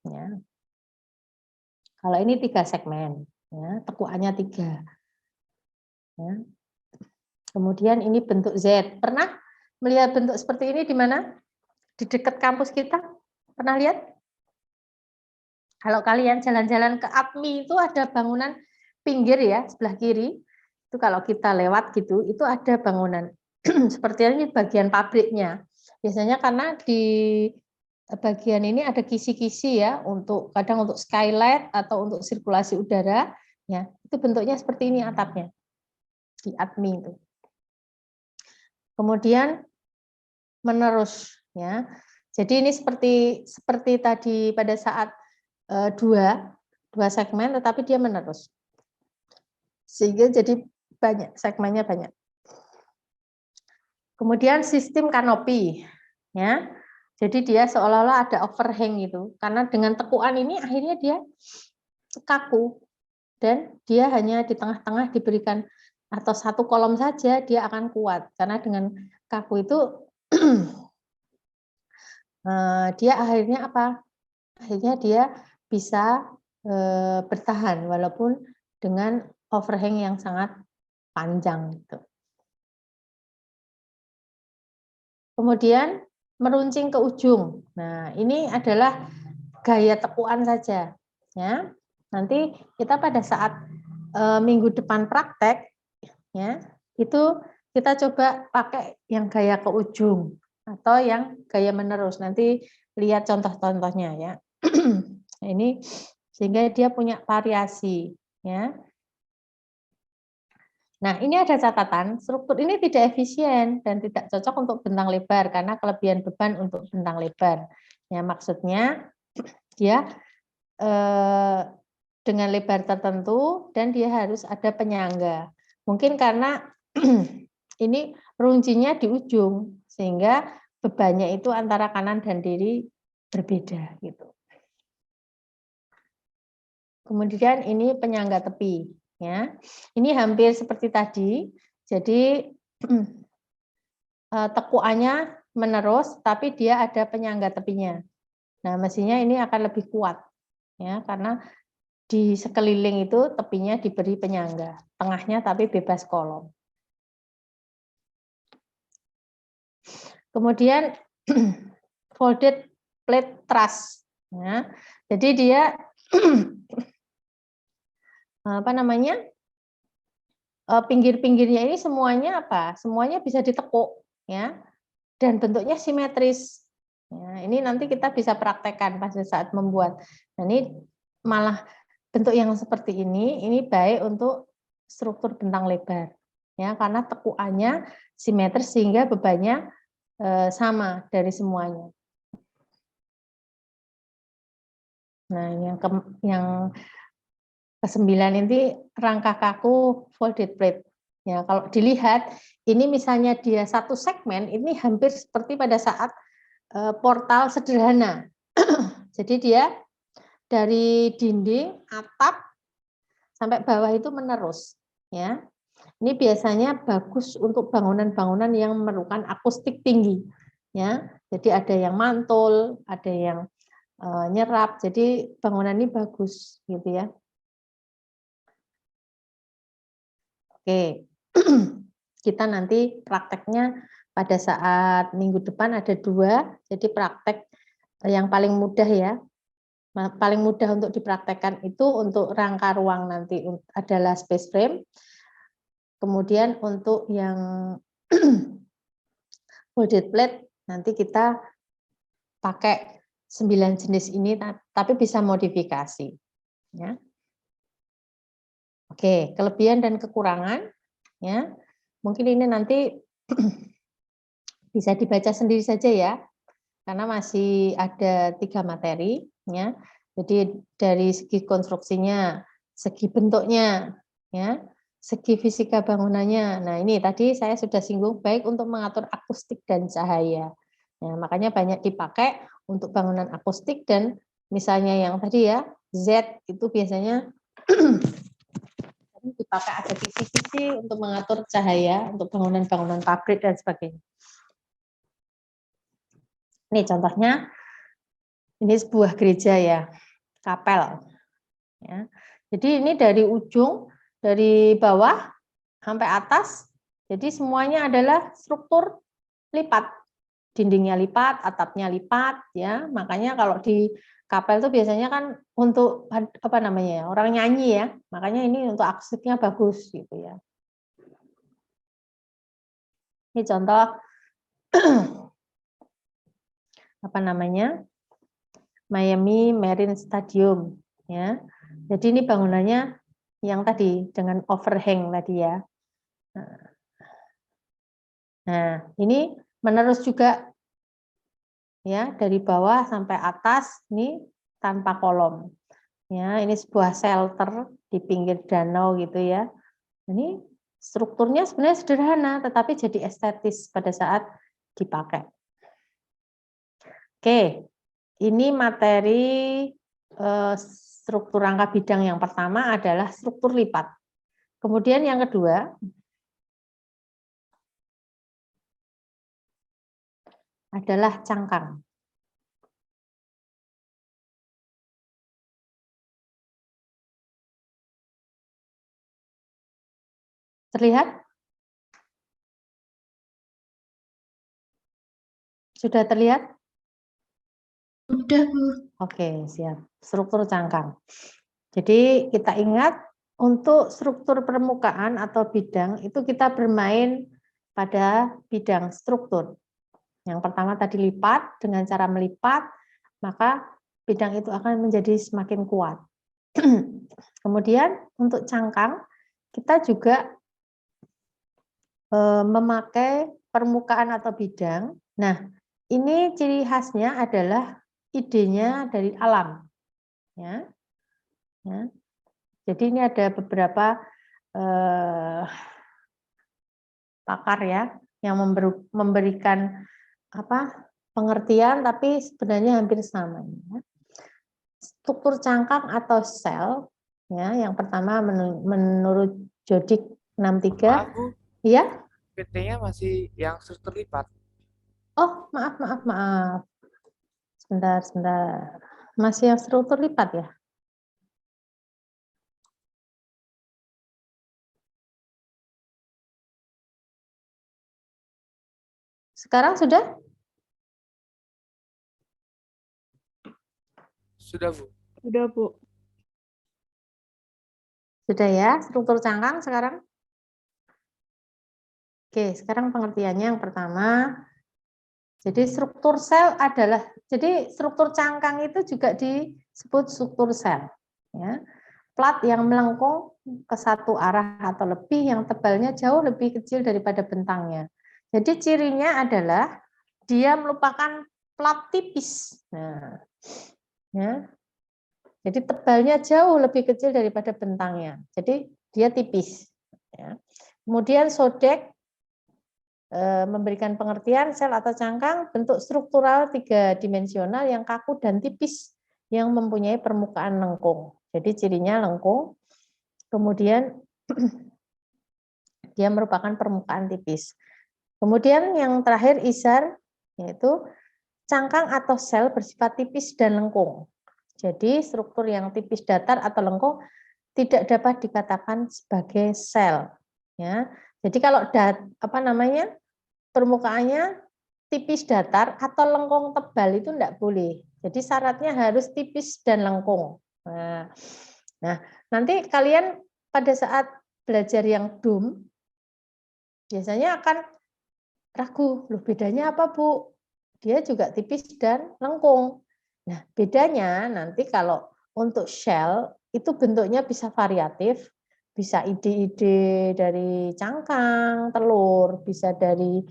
ya. Kalau ini 3 segmen, ya, tekuannya 3. Ya. Kemudian ini bentuk Z. Pernah melihat bentuk seperti ini di mana? Di dekat kampus kita? Pernah lihat? Kalau kalian jalan-jalan ke APMI itu ada bangunan pinggir ya, sebelah kiri. Itu kalau kita lewat gitu, itu ada bangunan. Seperti ini bagian pabriknya. Biasanya karena di bagian ini ada kisi-kisi ya, untuk kadang untuk skylight atau untuk sirkulasi udara, ya. Itu bentuknya seperti ini atapnya. Di APMI itu. Kemudian menerus ya. Jadi ini seperti tadi pada saat dua segmen, tetapi dia menerus. Sehingga jadi banyak, segmennya banyak. Kemudian sistem kanopi, ya. Jadi dia seolah-olah ada overhang gitu. Karena dengan tekuan ini akhirnya dia kaku dan dia hanya di tengah-tengah diberikan atau satu kolom saja dia akan kuat. Karena dengan kaku itu dia akhirnya apa? Akhirnya dia bisa bertahan walaupun dengan overhang yang sangat panjang gitu. Kemudian meruncing ke ujung. Nah, ini adalah gaya tekuan saja, ya. Nanti kita pada saat minggu depan praktek, ya, itu kita coba pakai yang gaya ke ujung atau yang gaya menerus. Nanti lihat contoh-contohnya ya. Ini sehingga dia punya variasi, ya. Nah, ini ada catatan, struktur ini tidak efisien dan tidak cocok untuk bentang lebar karena kelebihan beban untuk bentang lebar. Ya, maksudnya dia dengan lebar tertentu dan dia harus ada penyangga. Mungkin karena ini runcinya di ujung sehingga bebannya itu antara kanan dan kiri berbeda gitu. Kemudian ini penyangga tepi, ya. Ini hampir seperti tadi. Jadi tekuannya menerus, tapi dia ada penyangga tepinya. Nah, mestinya ini akan lebih kuat, ya, karena di sekeliling itu tepinya diberi penyangga, tengahnya tapi bebas kolom. Kemudian folded plate truss, ya. Jadi dia apa namanya, pinggir-pinggirnya ini semuanya apa? Semuanya bisa ditekuk, ya, dan bentuknya simetris. Ya, ini nanti kita bisa praktekkan pada saat membuat. Nah, ini malah bentuk yang seperti ini baik untuk struktur bentang lebar, ya, karena tekuannya simetris sehingga bebannya sama dari semuanya. Nah, yang ke-9 ini rangka kaku folded plate. Ya, kalau dilihat ini misalnya dia satu segmen, ini hampir seperti pada saat portal sederhana. Jadi dia dari dinding, atap sampai bawah itu menerus, ya. Ini biasanya bagus untuk bangunan-bangunan yang memerlukan akustik tinggi, ya. Jadi ada yang mantul, ada yang nyerap. Jadi bangunan ini bagus gitu ya. Oke, kita nanti prakteknya pada saat minggu depan ada 2, jadi praktek yang paling mudah ya, paling mudah untuk dipraktekkan itu untuk rangka ruang nanti adalah space frame, kemudian untuk yang folded plate nanti kita pakai 9 jenis ini, tapi bisa modifikasi. Ya. Oke, kelebihan dan kekurangan, ya. Mungkin ini nanti bisa dibaca sendiri saja ya, karena masih ada 3 materi, ya. Jadi dari segi konstruksinya, segi bentuknya, ya, segi fisika bangunannya. Nah ini tadi saya sudah singgung baik untuk mengatur akustik dan cahaya. Nah, makanya banyak dipakai untuk bangunan akustik dan misalnya yang tadi ya Z itu biasanya dipakai ada kisi-kisi untuk mengatur cahaya untuk bangunan-bangunan pabrik dan sebagainya. Ini contohnya, ini sebuah gereja ya, kapel. Ya. Jadi ini dari ujung, dari bawah sampai atas, jadi semuanya adalah struktur lipat. Dindingnya lipat, atapnya lipat, ya. Makanya kalau di kapel itu biasanya kan untuk apa namanya, orang nyanyi ya. Makanya ini untuk akustiknya bagus gitu ya. Ini contoh apa namanya, Miami Marine Stadium, ya. Jadi ini bangunannya yang tadi dengan overhang tadi ya. Nah, ini menerus juga ya dari bawah sampai atas ini tanpa kolom. Ya, ini sebuah shelter di pinggir danau gitu ya. Ini strukturnya sebenarnya sederhana, tetapi jadi estetis pada saat dipakai. Oke, ini materi struktur rangka bidang yang pertama adalah struktur lipat. Kemudian yang kedua adalah cangkang. Terlihat? Sudah terlihat? Udah, Bu. Oke, siap. Struktur cangkang. Jadi kita ingat untuk struktur permukaan atau bidang itu kita bermain pada bidang struktur. Yang pertama tadi lipat, dengan cara melipat, maka bidang itu akan menjadi semakin kuat. Kemudian untuk cangkang, kita juga memakai permukaan atau bidang. Nah, ini ciri khasnya adalah idenya dari alam. Ya. Ya. Jadi ini ada beberapa pakar ya yang memberikan pengertian, tapi sebenarnya hampir sama. Ya. Struktur cangkang atau sel, ya, yang pertama menurut Jodik 63. Maaf, Bu. Iya? PT-nya masih yang struktur lipat. Oh, maaf. Sebentar. Masih yang struktur lipat ya? Sekarang sudah? Sudah, Bu. Udah, Bu. Sudah ya, struktur cangkang sekarang? Oke, sekarang pengertiannya yang pertama. Jadi struktur sel adalah, jadi struktur cangkang itu juga disebut struktur sel. Ya. Plat yang melengkung ke satu arah atau lebih, yang tebalnya jauh lebih kecil daripada bentangnya. Jadi cirinya adalah dia merupakan plat tipis. Nah, ya. Jadi tebalnya jauh lebih kecil daripada bentangnya. Jadi dia tipis. Ya. Kemudian Sodek memberikan pengertian sel atau cangkang bentuk struktural 3-dimensional yang kaku dan tipis yang mempunyai permukaan lengkung. Jadi cirinya lengkung. Kemudian dia merupakan permukaan tipis. Kemudian yang terakhir isar, yaitu cangkang atau sel bersifat tipis dan lengkung. Jadi struktur yang tipis datar atau lengkung tidak dapat dikatakan sebagai sel. Ya. Jadi kalau permukaannya tipis datar atau lengkung tebal itu tidak boleh. Jadi syaratnya harus tipis dan lengkung. Nah, nanti kalian pada saat belajar yang dom, biasanya akan ragu, loh bedanya apa Bu? Dia juga tipis dan lengkung. Nah, bedanya nanti kalau untuk shell itu bentuknya bisa variatif, bisa ide-ide dari cangkang, telur, bisa dari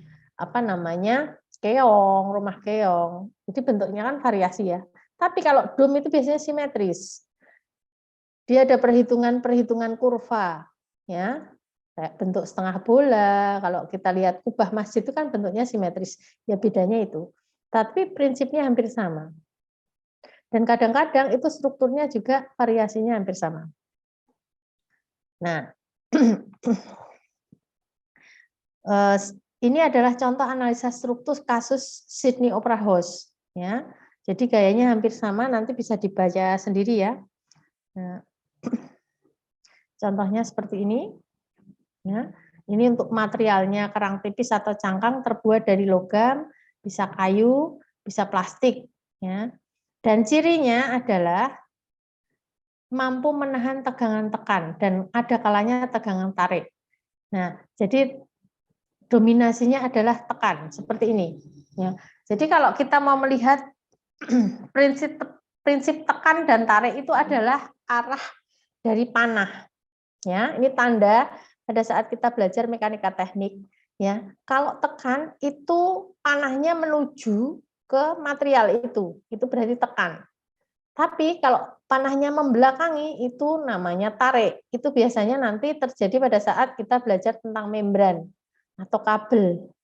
keong, rumah keong. Jadi bentuknya kan variasi ya. Tapi kalau dom itu biasanya simetris. Dia ada perhitungan kurva, ya. Kayak bentuk setengah bola, kalau kita lihat kubah masjid itu kan bentuknya simetris. Ya bedanya itu. Tapi prinsipnya hampir sama. Dan kadang-kadang itu strukturnya juga variasinya hampir sama. Nah, ini adalah contoh analisa struktur kasus Sydney Opera House. Ya, jadi gayanya hampir sama, nanti bisa dibaca sendiri ya. Nah, contohnya seperti ini. Ya, ini untuk materialnya kerang tipis atau cangkang terbuat dari logam, bisa kayu, bisa plastik. Ya. Dan cirinya adalah mampu menahan tegangan tekan dan ada kalanya tegangan tarik. Nah, jadi dominasinya adalah tekan seperti ini. Ya. Jadi kalau kita mau melihat prinsip tekan dan tarik itu adalah arah dari panah. Ya, ini tanda pada saat kita belajar mekanika teknik. Ya, kalau tekan itu panahnya menuju ke material itu berarti tekan. Tapi kalau panahnya membelakangi itu namanya tarik. Itu biasanya nanti terjadi pada saat kita belajar tentang membran atau kabel.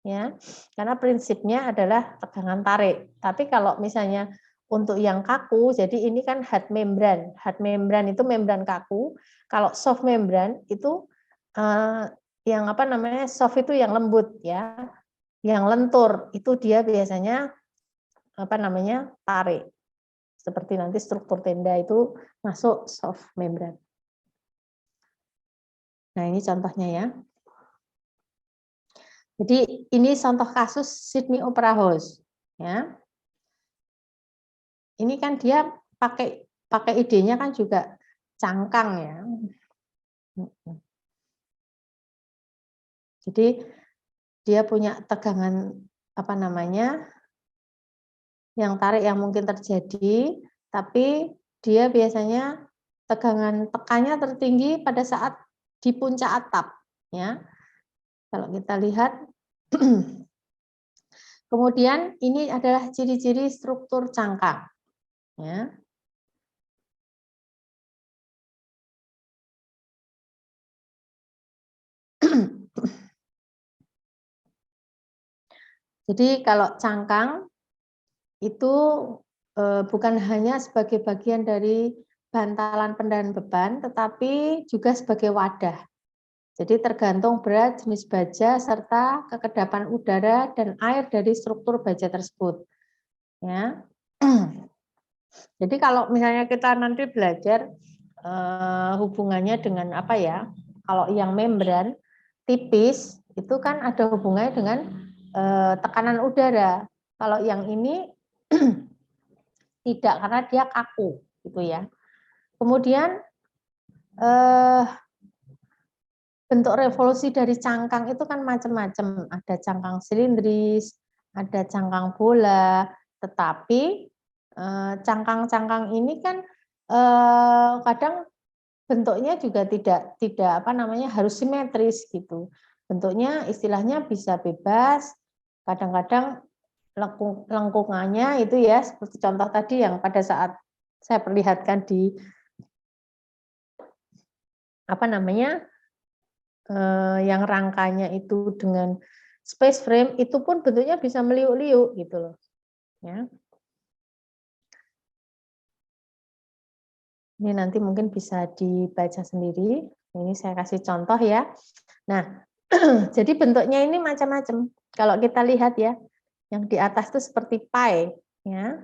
Ya, karena prinsipnya adalah tegangan tarik. Tapi kalau misalnya untuk yang kaku, jadi ini kan hard membran. Hard membran itu membran kaku. Kalau soft membran itu yang apa namanya soft itu yang lembut ya, yang lentur itu dia biasanya apa namanya tarik. Seperti nanti struktur tenda itu masuk soft membran. Nah ini contohnya ya. Jadi ini contoh kasus Sydney Opera House. Ya. Ini kan dia pakai idenya kan juga cangkang ya. Jadi dia punya tegangan apa namanya yang tarik yang mungkin terjadi, tapi dia biasanya tekannya tertinggi pada saat di puncak atap. Ya. Kalau kita lihat, kemudian ini adalah ciri-ciri struktur cangkang. Ya. Jadi kalau cangkang itu bukan hanya sebagai bagian dari bantalan pendahan beban, tetapi juga sebagai wadah. Jadi tergantung berat, jenis baja, serta kekedapan udara dan air dari struktur baja tersebut. Ya. Jadi kalau misalnya kita nanti belajar hubungannya dengan apa ya? Kalau yang membran tipis itu kan ada hubungannya dengan tekanan udara. Kalau yang ini tidak karena dia kaku gitu ya. Kemudian bentuk revolusi dari cangkang itu kan macam-macam. Ada cangkang silindris, ada cangkang bola, tetapi cangkang-cangkang ini kan kadang bentuknya juga tidak apa namanya harus simetris gitu. Bentuknya istilahnya bisa bebas, kadang-kadang lengkungannya itu ya seperti contoh tadi yang pada saat saya perlihatkan di apa namanya yang rangkanya itu dengan space frame itu pun bentuknya bisa meliuk-liuk gitu loh ya. Ini nanti mungkin bisa dibaca sendiri. Ini saya kasih contoh ya. Nah, jadi bentuknya ini macam-macam. Kalau kita lihat ya, yang di atas itu seperti pie ya.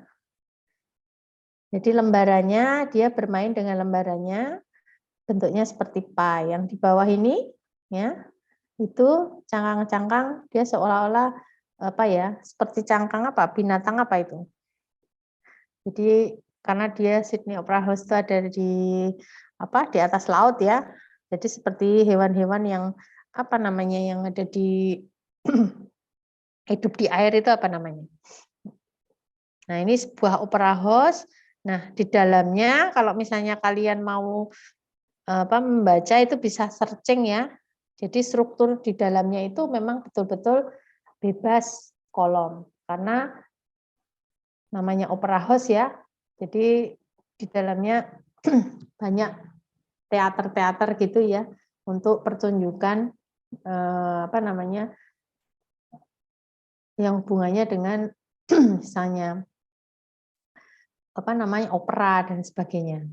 Jadi lembarannya dia bermain dengan lembarannya bentuknya seperti pie. Yang di bawah ini ya, itu cangkang-cangkang dia seolah-olah apa ya, seperti cangkang apa? Binatang apa itu? Jadi karena dia Sydney Opera House itu ada di apa? Di atas laut ya. Jadi seperti hewan-hewan yang apa namanya yang ada di hidup di air itu apa namanya? Nah, ini sebuah opera house. Nah, di dalamnya kalau misalnya kalian mau apa membaca itu bisa searching ya. Jadi struktur di dalamnya itu memang betul-betul bebas kolom karena namanya opera house ya. Jadi di dalamnya banyak teater-teater gitu ya untuk pertunjukan apa namanya yang hubungannya dengan misalnya apa namanya opera dan sebagainya.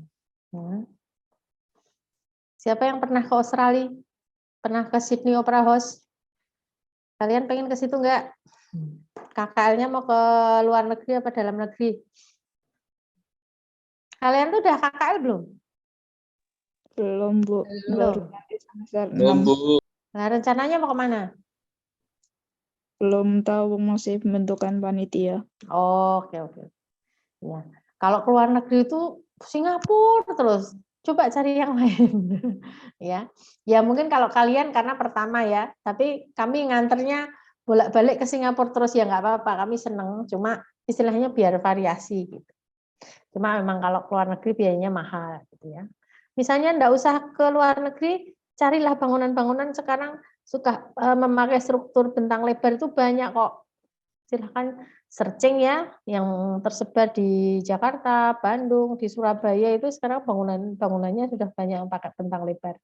Siapa yang pernah ke Australia? Pernah ke Sydney Opera House? Kalian pengen ke situ enggak? KKL-nya mau ke luar negeri apa dalam negeri? Kalian tuh udah KKL belum? Belum, Bu. Belum. Nanti semester Belum, 6. Bu. Nah, rencananya mau kemana? Belum tahu, masih pembentukan panitia. Oh, oke. Ya. Kalau ke luar negeri itu Singapura terus. Coba cari yang lain. Ya. Ya mungkin kalau kalian karena pertama ya, tapi kami nganternya bolak-balik ke Singapura terus ya nggak apa-apa, kami seneng. Cuma istilahnya biar variasi gitu. Cuma memang kalau ke luar negeri biayanya mahal gitu ya. Misalnya enggak usah ke luar negeri, carilah bangunan-bangunan sekarang suka memakai struktur bentang lebar itu banyak kok. Silahkan searching ya, yang tersebar di Jakarta, Bandung, di Surabaya itu sekarang bangunannya sudah banyak yang pakai bentang lebar.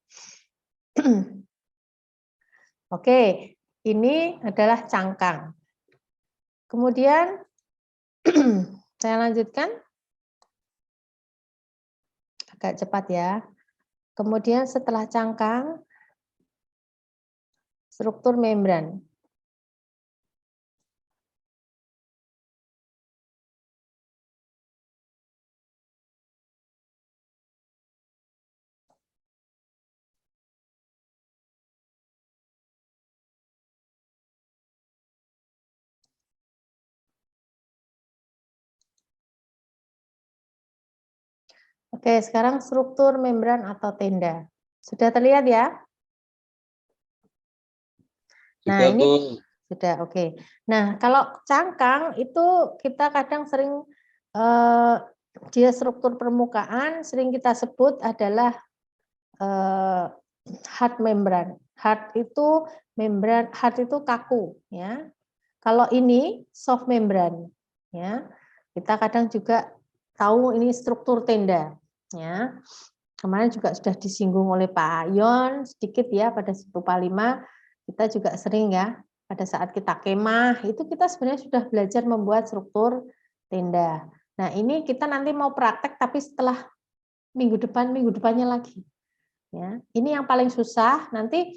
Oke, ini adalah cangkang. Kemudian saya lanjutkan agak cepat ya. Kemudian setelah cangkang, struktur membran. Oke, sekarang struktur membran atau tenda. Sudah terlihat ya? Nah, Sudah, ini Bu. sudah oke. Nah, kalau cangkang itu kita kadang sering dia struktur permukaan sering kita sebut adalah hard membran. Hard itu membran, hard itu kaku ya. Kalau ini soft membran ya. Kita kadang juga tahu ini struktur tenda ya. Kemarin juga sudah disinggung oleh Pak Yon sedikit ya pada Stupa 5, kita juga sering ya pada saat kita kemah itu kita sebenarnya sudah belajar membuat struktur tenda. Nah, ini kita nanti mau praktek tapi setelah minggu depannya lagi. Ya, ini yang paling susah. Nanti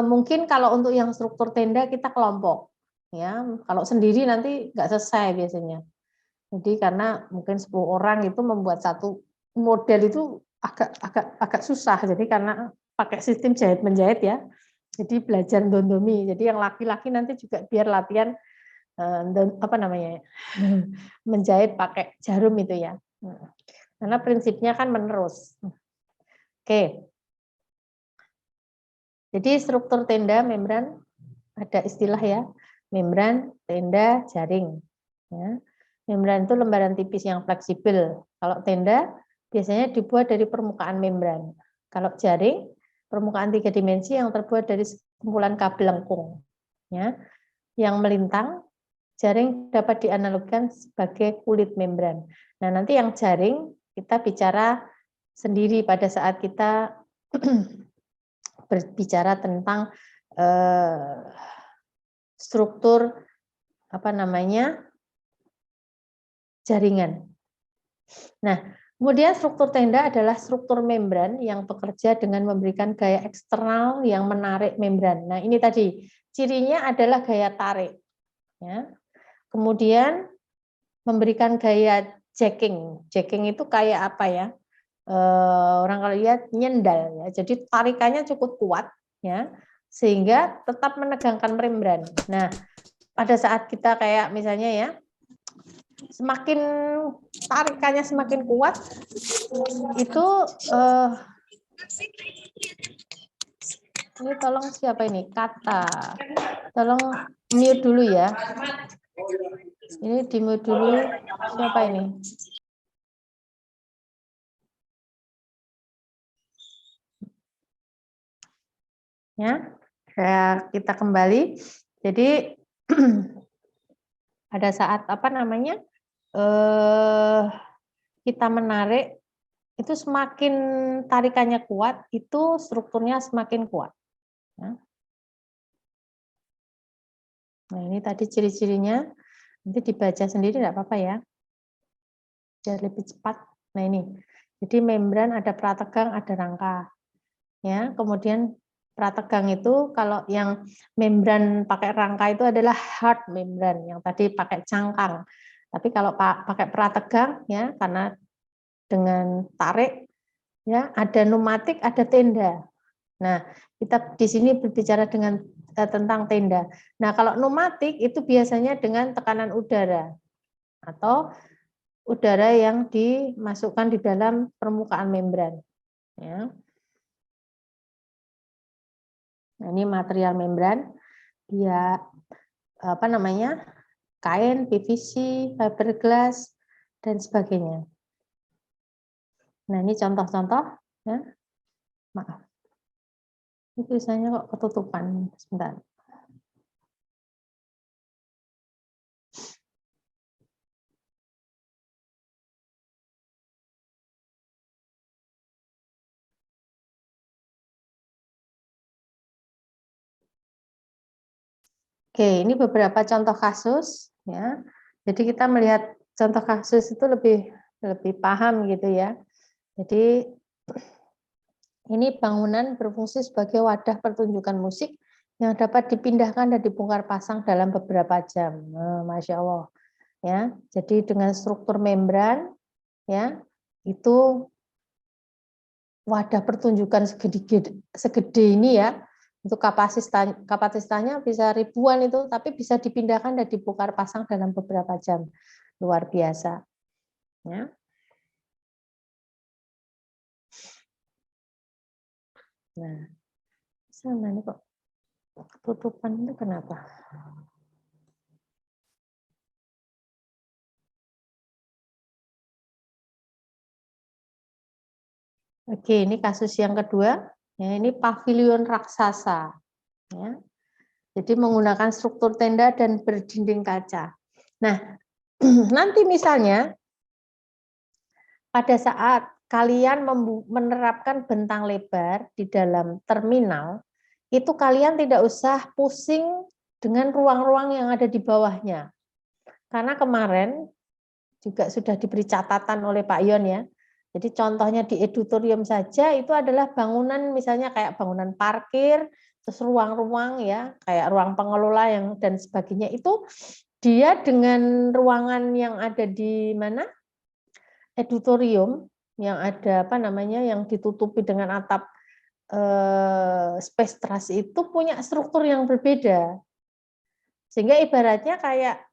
mungkin kalau untuk yang struktur tenda kita kelompok. Ya, kalau sendiri nanti nggak selesai biasanya. Jadi karena mungkin 10 orang itu membuat satu model itu agak susah. Jadi karena pakai sistem jahit menjahit ya. Jadi belajar dondomi. Jadi yang laki-laki nanti juga biar latihan apa namanya menjahit pakai jarum itu ya. Karena prinsipnya kan menerus. Oke. Jadi struktur tenda membran ada istilah ya, membran, tenda, jaring. Ya. Membran itu lembaran tipis yang fleksibel. Kalau tenda biasanya dibuat dari permukaan membran. Kalau jaring, permukaan 3 dimensi yang terbuat dari kumpulan kabel lengkung. Ya. Yang melintang, jaring dapat dianalogikan sebagai kulit membran. Nah, nanti yang jaring kita bicara sendiri pada saat kita berbicara tentang struktur apa namanya jaringan. Nah, kemudian struktur tenda adalah struktur membran yang bekerja dengan memberikan gaya eksternal yang menarik membran. Nah, ini tadi cirinya adalah gaya tarik. Ya. Kemudian memberikan gaya jacking. Jacking itu kayak apa ya? Orang kalau lihat nyendal ya. Jadi tarikannya cukup kuat ya sehingga tetap menegangkan membran. Nah, pada saat kita kayak misalnya ya semakin tarikannya semakin kuat itu ini tolong siapa ini? Kata. Tolong mute dulu ya. Ini di mute dulu. Siapa ini? Ya, kita kembali. Jadi pada saat apa namanya kita menarik itu semakin tarikannya kuat, itu strukturnya semakin kuat. Ya. Nah ini tadi ciri-cirinya, nanti dibaca sendiri tidak apa-apa ya, biar lebih cepat. Nah ini, jadi membran ada prategang, ada rangka. Ya, kemudian prategang itu kalau yang membran pakai rangka itu adalah hard membran yang tadi pakai cangkang. Tapi kalau pakai prategang ya karena dengan tarik ya ada pneumatik, ada tenda. Nah, kita di sini berbicara dengan tentang tenda. Nah, kalau pneumatik itu biasanya dengan tekanan udara atau udara yang dimasukkan di dalam permukaan membran ya. Nah, ini material membran, dia apa namanya kain, PVC, fiberglass dan sebagainya. Nah, ini contoh-contoh. Ya. Maaf, ini tulisannya kok ketutupan. Sebentar. Oke, ini beberapa contoh kasus ya. Jadi kita melihat contoh kasus itu lebih paham gitu ya. Jadi ini bangunan berfungsi sebagai wadah pertunjukan musik yang dapat dipindahkan dan dibongkar pasang dalam beberapa jam. Nah, Masya Allah. Ya, jadi dengan struktur membran, ya, itu wadah pertunjukan segede ini ya. Untuk kapasitasnya bisa ribuan itu, tapi bisa dipindahkan dan dibongkar pasang dalam beberapa jam. Luar biasa. Ya. Nah, sana nih kok tutupan itu kenapa? Oke, ini kasus yang kedua. Ya, ini pavilion raksasa. Ya. Jadi menggunakan struktur tenda dan berdinding kaca. Nah, nanti misalnya pada saat kalian menerapkan bentang lebar di dalam terminal, itu kalian tidak usah pusing dengan ruang-ruang yang ada di bawahnya. Karena kemarin juga sudah diberi catatan oleh Pak Yon ya. Jadi contohnya di edutorium saja itu adalah bangunan misalnya kayak bangunan parkir, terus ruang-ruang ya, kayak ruang pengelola yang dan sebagainya itu dia dengan ruangan yang ada di mana? Edutorium yang ada apa namanya yang ditutupi dengan atap space truss itu punya struktur yang berbeda. Sehingga ibaratnya kayak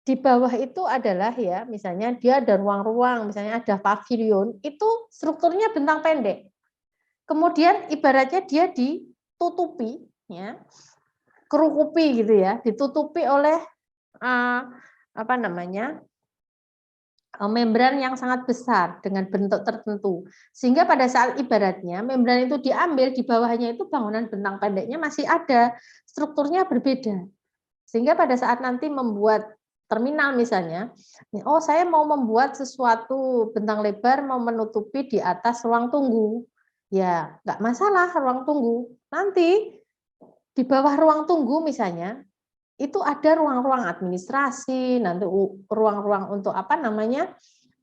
di bawah itu adalah ya, misalnya dia ada ruang-ruang, misalnya ada pavilion, itu strukturnya bentang pendek. Kemudian ibaratnya dia ditutupi, ya, kerukupi gitu ya, ditutupi oleh apa namanya membran yang sangat besar dengan bentuk tertentu. Sehingga pada saat ibaratnya membran itu diambil, di bawahnya itu bangunan bentang pendeknya masih ada, strukturnya berbeda. Sehingga pada saat nanti membuat terminal misalnya, oh saya mau membuat sesuatu bentang lebar mau menutupi di atas ruang tunggu, ya nggak masalah ruang tunggu. Nanti di bawah ruang tunggu misalnya itu ada ruang-ruang administrasi, nanti ruang-ruang untuk apa namanya,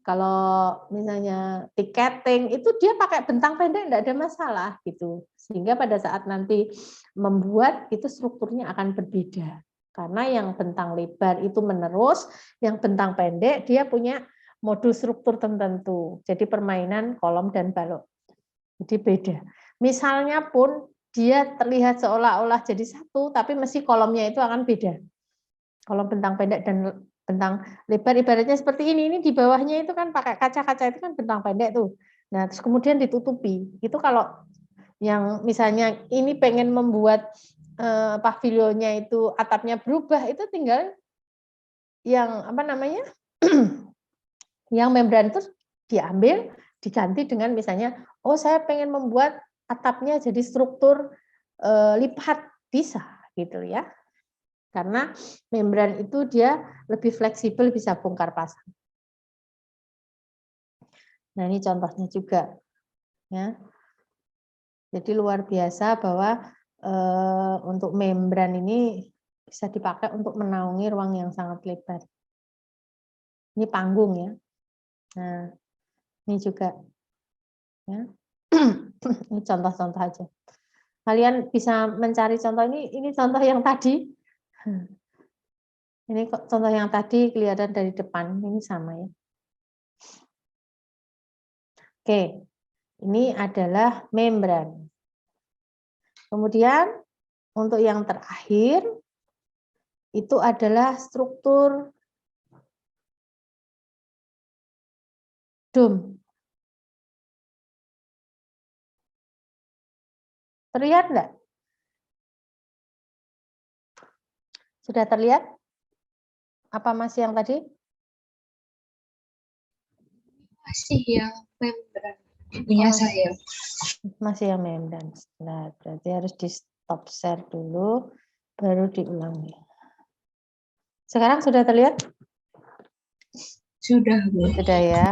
kalau misalnya tiketing itu dia pakai bentang pendek tidak ada masalah gitu. Sehingga pada saat nanti membuat itu strukturnya akan berbeda. Karena yang bentang lebar itu menerus, yang bentang pendek dia punya modul struktur tertentu. Jadi permainan kolom dan balok. Jadi beda. Misalnya pun dia terlihat seolah-olah jadi satu, tapi mesti kolomnya itu akan beda. Kolom bentang pendek dan bentang lebar ibaratnya seperti ini di bawahnya itu kan pakai kaca-kaca itu kan bentang pendek tuh. Nah, terus kemudian ditutupi. Itu kalau yang misalnya ini pengen membuat pavilionnya itu atapnya berubah, itu tinggal yang apa namanya yang membran itu diambil diganti dengan misalnya oh saya pengen membuat atapnya jadi struktur lipat, bisa gitu ya, karena membran itu dia lebih fleksibel, bisa bongkar pasang. Nah ini contohnya juga ya. Jadi luar biasa bahwa untuk membran ini bisa dipakai untuk menaungi ruang yang sangat lebar. Ini panggung ya. Nah, ini juga ya. Ini contoh-contoh aja. Kalian bisa mencari contoh ini contoh yang tadi. Ini contoh yang tadi kelihatan dari depan, ini sama ya. Oke, ini adalah membran. Kemudian untuk yang terakhir itu adalah struktur dom. Terlihat enggak? Sudah terlihat? Apa masih yang tadi? Masih yang membran punya saya. Masih yang membran. Nah, berarti harus di stop share dulu, baru diulangi. Sekarang sudah terlihat? Sudah, Bu. Sudah ya.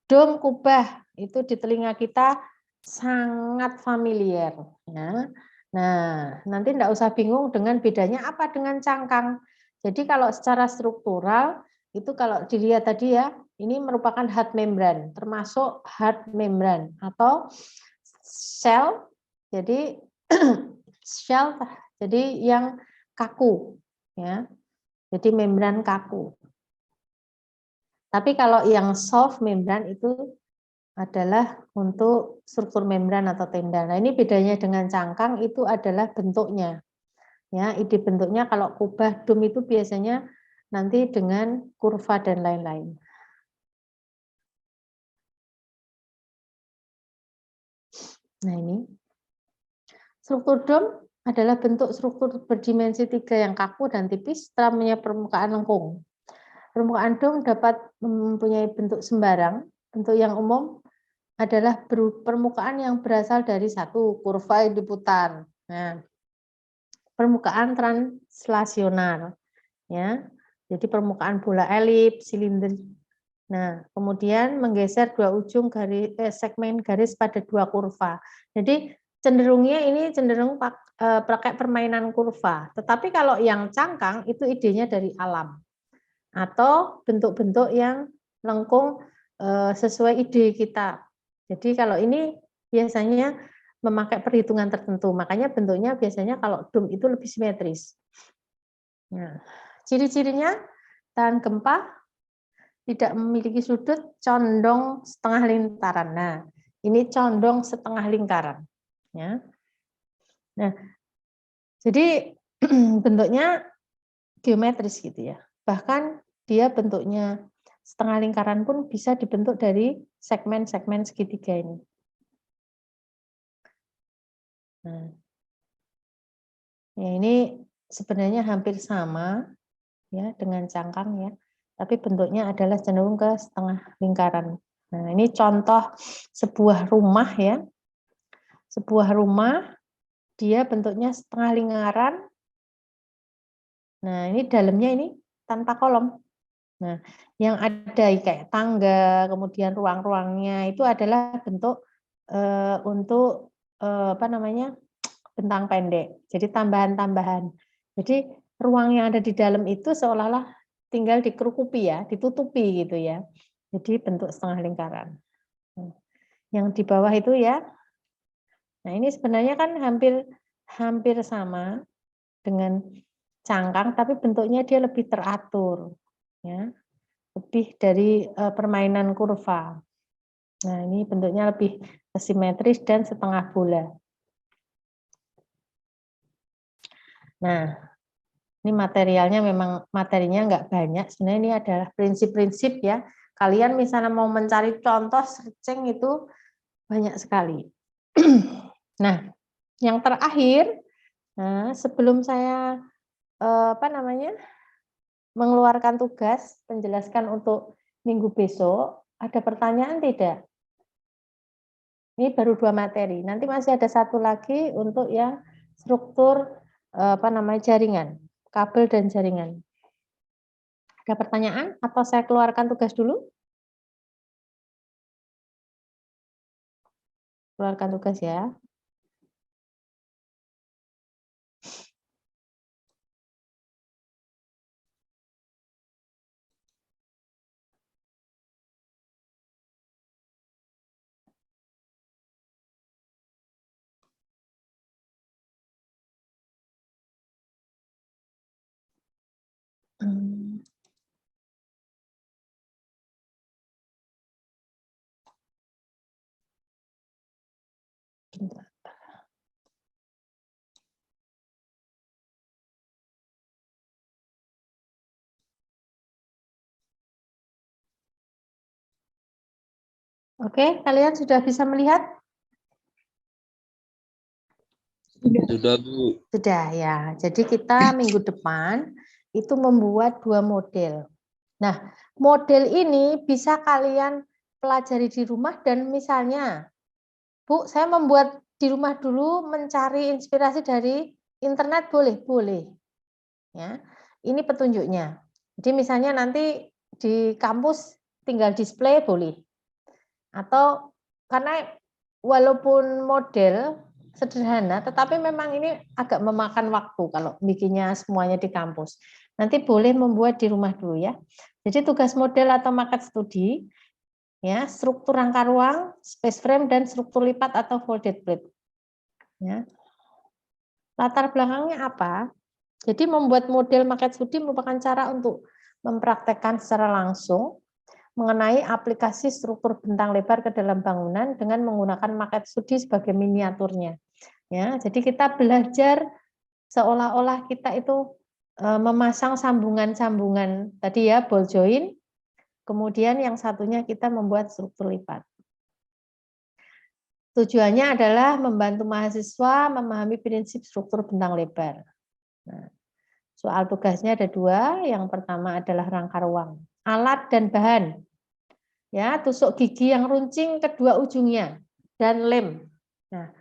Dom kubah itu di telinga kita sangat familiar. Ya. Nah, nanti enggak usah bingung dengan bedanya apa dengan cangkang. Jadi kalau secara struktural, itu kalau dilihat tadi ya, ini merupakan hard membran, termasuk hard membran atau shell, jadi shell, jadi yang kaku, ya. Jadi membran kaku. Tapi kalau yang soft membran itu adalah untuk struktur membran atau tenda. Nah, ini bedanya dengan cangkang itu adalah bentuknya. Ya, ide bentuknya kalau kubah dom itu biasanya nanti dengan kurva dan lain-lain. Nah, ini struktur dom adalah bentuk struktur berdimensi 3 yang kaku dan tipis setelah punya permukaan lengkung. Permukaan dom dapat mempunyai bentuk sembarang. Bentuk yang umum adalah permukaan yang berasal dari satu kurva yang diputar. Nah, permukaan translasional, ya. Jadi permukaan bola elips, silinder. Nah, kemudian menggeser dua ujung segmen garis pada dua kurva. Jadi cenderungnya ini cenderung pakai permainan kurva. Tetapi kalau yang cangkang itu idenya dari alam atau bentuk-bentuk yang lengkung sesuai ide kita. Jadi kalau ini biasanya memakai perhitungan tertentu, makanya bentuknya biasanya kalau dom itu lebih simetris. Nah, ciri-cirinya tahan gempa, tidak memiliki sudut, condong setengah lingkaran. Nah, ini condong setengah lingkaran. Ya. Nah, jadi bentuknya geometris gitu ya. Bahkan dia bentuknya setengah lingkaran pun bisa dibentuk dari segmen-segmen segitiga ini. Nah, ya ini sebenarnya hampir sama ya dengan cangkang ya, tapi bentuknya adalah cenderung ke setengah lingkaran. Nah, ini contoh sebuah rumah ya. Sebuah rumah dia bentuknya setengah lingkaran. Nah, ini dalamnya ini tanpa kolom. Nah, yang ada kayak tangga, kemudian ruang-ruangnya itu adalah bentuk untuk apa namanya, bentang pendek. Jadi tambahan-tambahan. Jadi ruang yang ada di dalam itu seolah-olah tinggal dikerukupi ya, ditutupi gitu ya. Jadi bentuk setengah lingkaran. Yang di bawah itu ya. Nah, ini sebenarnya kan hampir sama dengan cangkang, tapi bentuknya dia lebih teratur, ya, lebih dari permainan kurva. Nah, ini bentuknya lebih simetris dan setengah bola. Nah, ini materialnya memang materinya nggak banyak. Sebenarnya ini adalah prinsip-prinsip ya. Kalian misalnya mau mencari contoh searching itu banyak sekali. Nah, yang terakhir, nah, sebelum saya mengeluarkan tugas, menjelaskan untuk minggu besok, ada pertanyaan tidak? Ini baru 2 materi. Nanti masih ada satu lagi untuk yang struktur jaringan, kabel dan jaringan. Ada pertanyaan atau saya keluarkan tugas dulu? Keluarkan tugas ya. Oke, kalian sudah bisa melihat? Sudah, Bu. Sudah ya. Jadi kita minggu depan itu membuat 2 model. Nah, model ini bisa kalian pelajari di rumah dan misalnya, Bu, saya membuat di rumah dulu mencari inspirasi dari internet boleh? Boleh. Ya. Ini petunjuknya. Jadi misalnya nanti di kampus tinggal display boleh. Atau karena walaupun model sederhana, tetapi memang ini agak memakan waktu kalau bikinnya semuanya di kampus. Nanti boleh membuat di rumah dulu ya. Jadi tugas model atau maket studi, ya, struktur rangka ruang, space frame, dan struktur lipat atau folded plate. Ya. Latar belakangnya apa? Jadi membuat model maket studi merupakan cara untuk mempraktekkan secara langsung mengenai aplikasi struktur bentang lebar ke dalam bangunan dengan menggunakan maket studi sebagai miniaturnya. Ya, jadi kita belajar seolah-olah kita itu memasang sambungan-sambungan tadi ya, ball joint. Kemudian yang satunya kita membuat struktur lipat. Tujuannya adalah membantu mahasiswa memahami prinsip struktur bentang lebar. Nah, soal tugasnya ada 2. Yang pertama adalah rangka ruang, alat dan bahan. Ya, tusuk gigi yang runcing kedua ujungnya dan lem. Nah,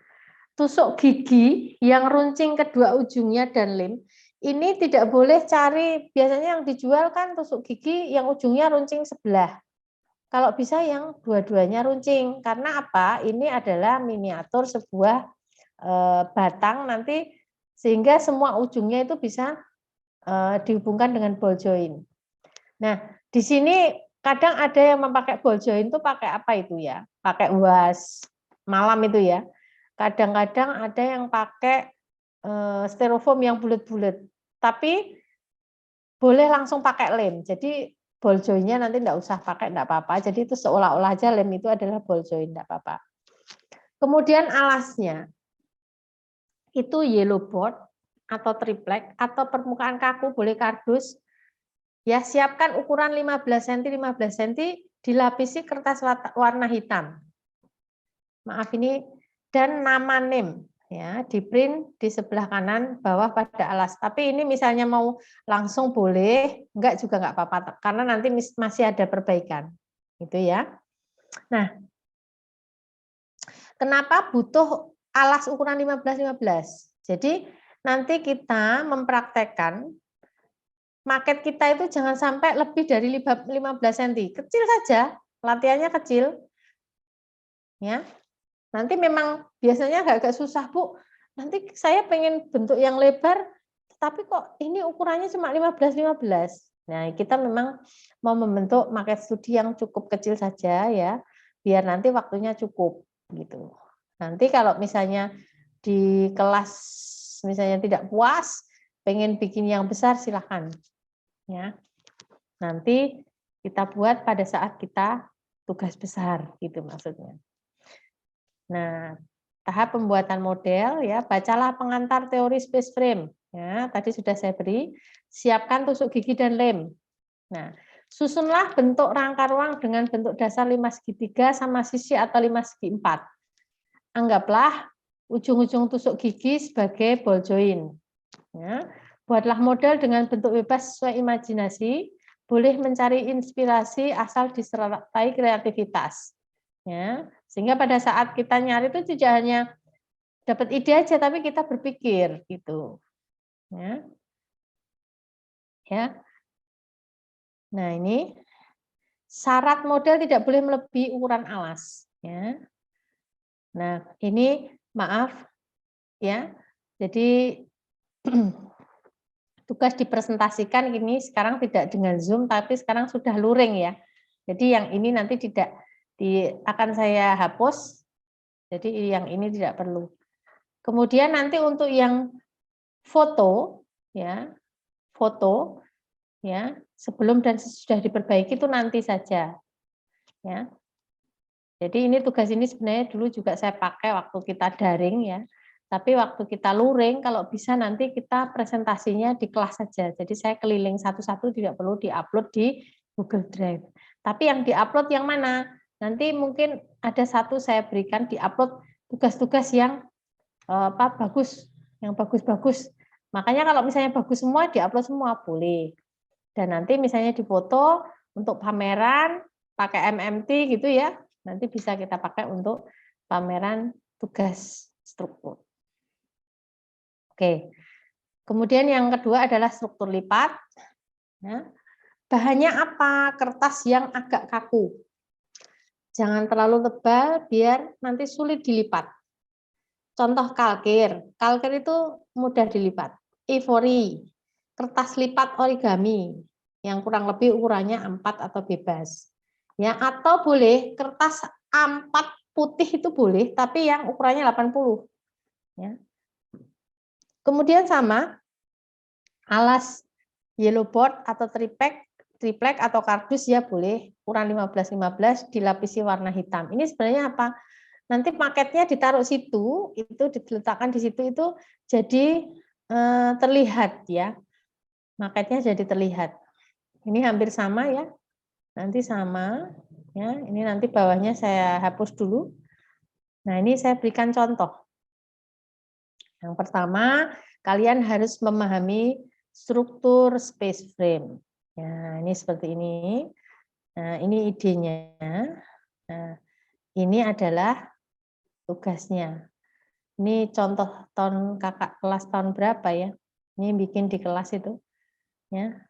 tusuk gigi yang runcing kedua ujungnya dan lem ini tidak boleh cari, biasanya yang dijual kan tusuk gigi yang ujungnya runcing sebelah. Kalau bisa yang dua-duanya runcing, karena apa? Ini adalah miniatur sebuah batang nanti sehingga semua ujungnya itu bisa dihubungkan dengan ball joint. Nah, di sini kadang ada yang memakai ball joint itu pakai apa itu ya? Pakai uas malam itu ya. Kadang-kadang ada yang pakai styrofoam yang bulat-bulat. Tapi boleh langsung pakai lem. Jadi ball joint-nya nanti enggak usah pakai, enggak apa-apa. Jadi itu seolah-olah aja lem itu adalah ball joint, enggak apa-apa. Kemudian alasnya itu yellow board atau triplek atau permukaan kaku, boleh kardus. Ya, siapkan ukuran 15 cm 15 cm, dilapisi kertas warna hitam. Maaf ini, dan nama name ya, di print di sebelah kanan bawah pada alas. Tapi ini misalnya mau langsung boleh, enggak juga enggak apa-apa karena nanti masih ada perbaikan. Gitu ya. Nah, kenapa butuh alas ukuran 15-15? Jadi nanti kita mempraktekkan maket kita itu jangan sampai lebih dari 15 cm. Kecil saja, latihannya kecil. Ya. Nanti memang biasanya agak susah, Bu. Nanti saya pengen bentuk yang lebar, tapi kok ini ukurannya cuma 15-15. Nah, kita memang mau membentuk maket studi yang cukup kecil saja ya, biar nanti waktunya cukup gitu. Nanti kalau misalnya di kelas misalnya tidak puas, pengen bikin yang besar silakan. Ya. Nanti kita buat pada saat kita tugas besar gitu maksudnya. Nah, tahap pembuatan model ya, bacalah pengantar teori space frame. Ya, tadi sudah saya beri. Siapkan tusuk gigi dan lem. Nah, susunlah bentuk rangka ruang dengan bentuk dasar 5 segi 3 sama sisi atau 5 segi 4. Anggaplah ujung-ujung tusuk gigi sebagai ball joint. Ya, buatlah model dengan bentuk bebas sesuai imajinasi. Boleh mencari inspirasi asal disertai kreativitas. Ya, sehingga pada saat kita nyari itu tidak hanya dapat ide aja, tapi kita berpikir gitu. Ya. Ya. Nah, ini syarat model tidak boleh melebihi ukuran alas. Ya. Nah, ini maaf ya. Jadi tugas dipresentasikan ini sekarang tidak dengan Zoom, tapi sekarang sudah luring ya. Jadi yang ini nanti tidak akan saya hapus, jadi yang ini tidak perlu. Kemudian nanti untuk yang foto, ya, sebelum dan sesudah diperbaiki itu nanti saja, ya. Jadi ini tugas ini sebenarnya dulu juga saya pakai waktu kita daring ya, tapi waktu kita luring kalau bisa nanti kita presentasinya di kelas saja. Jadi saya keliling satu-satu, tidak perlu diupload di Google Drive. Tapi yang diupload yang mana? Nanti mungkin ada satu saya berikan diupload tugas-tugas yang bagus, yang bagus-bagus. Makanya kalau misalnya bagus semua diupload semua boleh. Dan nanti misalnya difoto untuk pameran pakai MMT gitu ya. Nanti bisa kita pakai untuk pameran tugas struktur. Oke. Kemudian yang kedua adalah struktur lipat. Ya. Bahannya apa? Kertas yang agak kaku. Jangan terlalu tebal biar nanti sulit dilipat. contoh kalkir. Kalkir itu mudah dilipat. Ivory, kertas lipat origami yang kurang lebih ukurannya A4 atau bebas. Ya, atau boleh kertas A4 putih itu boleh, tapi yang ukurannya 80. Ya. Kemudian sama alas yellow board atau triplek atau kardus ya boleh, ukuran 15-15 dilapisi warna hitam. Ini sebenarnya apa? Nanti paketnya ditaruh situ, itu diletakkan di situ, itu jadi terlihat ya. Maketnya jadi terlihat. Ini hampir sama ya. Nanti sama ya. Ini nanti bawahnya saya hapus dulu. Nah, ini saya berikan contoh. Yang pertama, kalian harus memahami struktur space frame. Ya, ini seperti ini. Nah, ini idenya. Nah, ini adalah tugasnya. Ini contoh tahun kakak kelas tahun berapa ya? Ini bikin di kelas itu. Ya.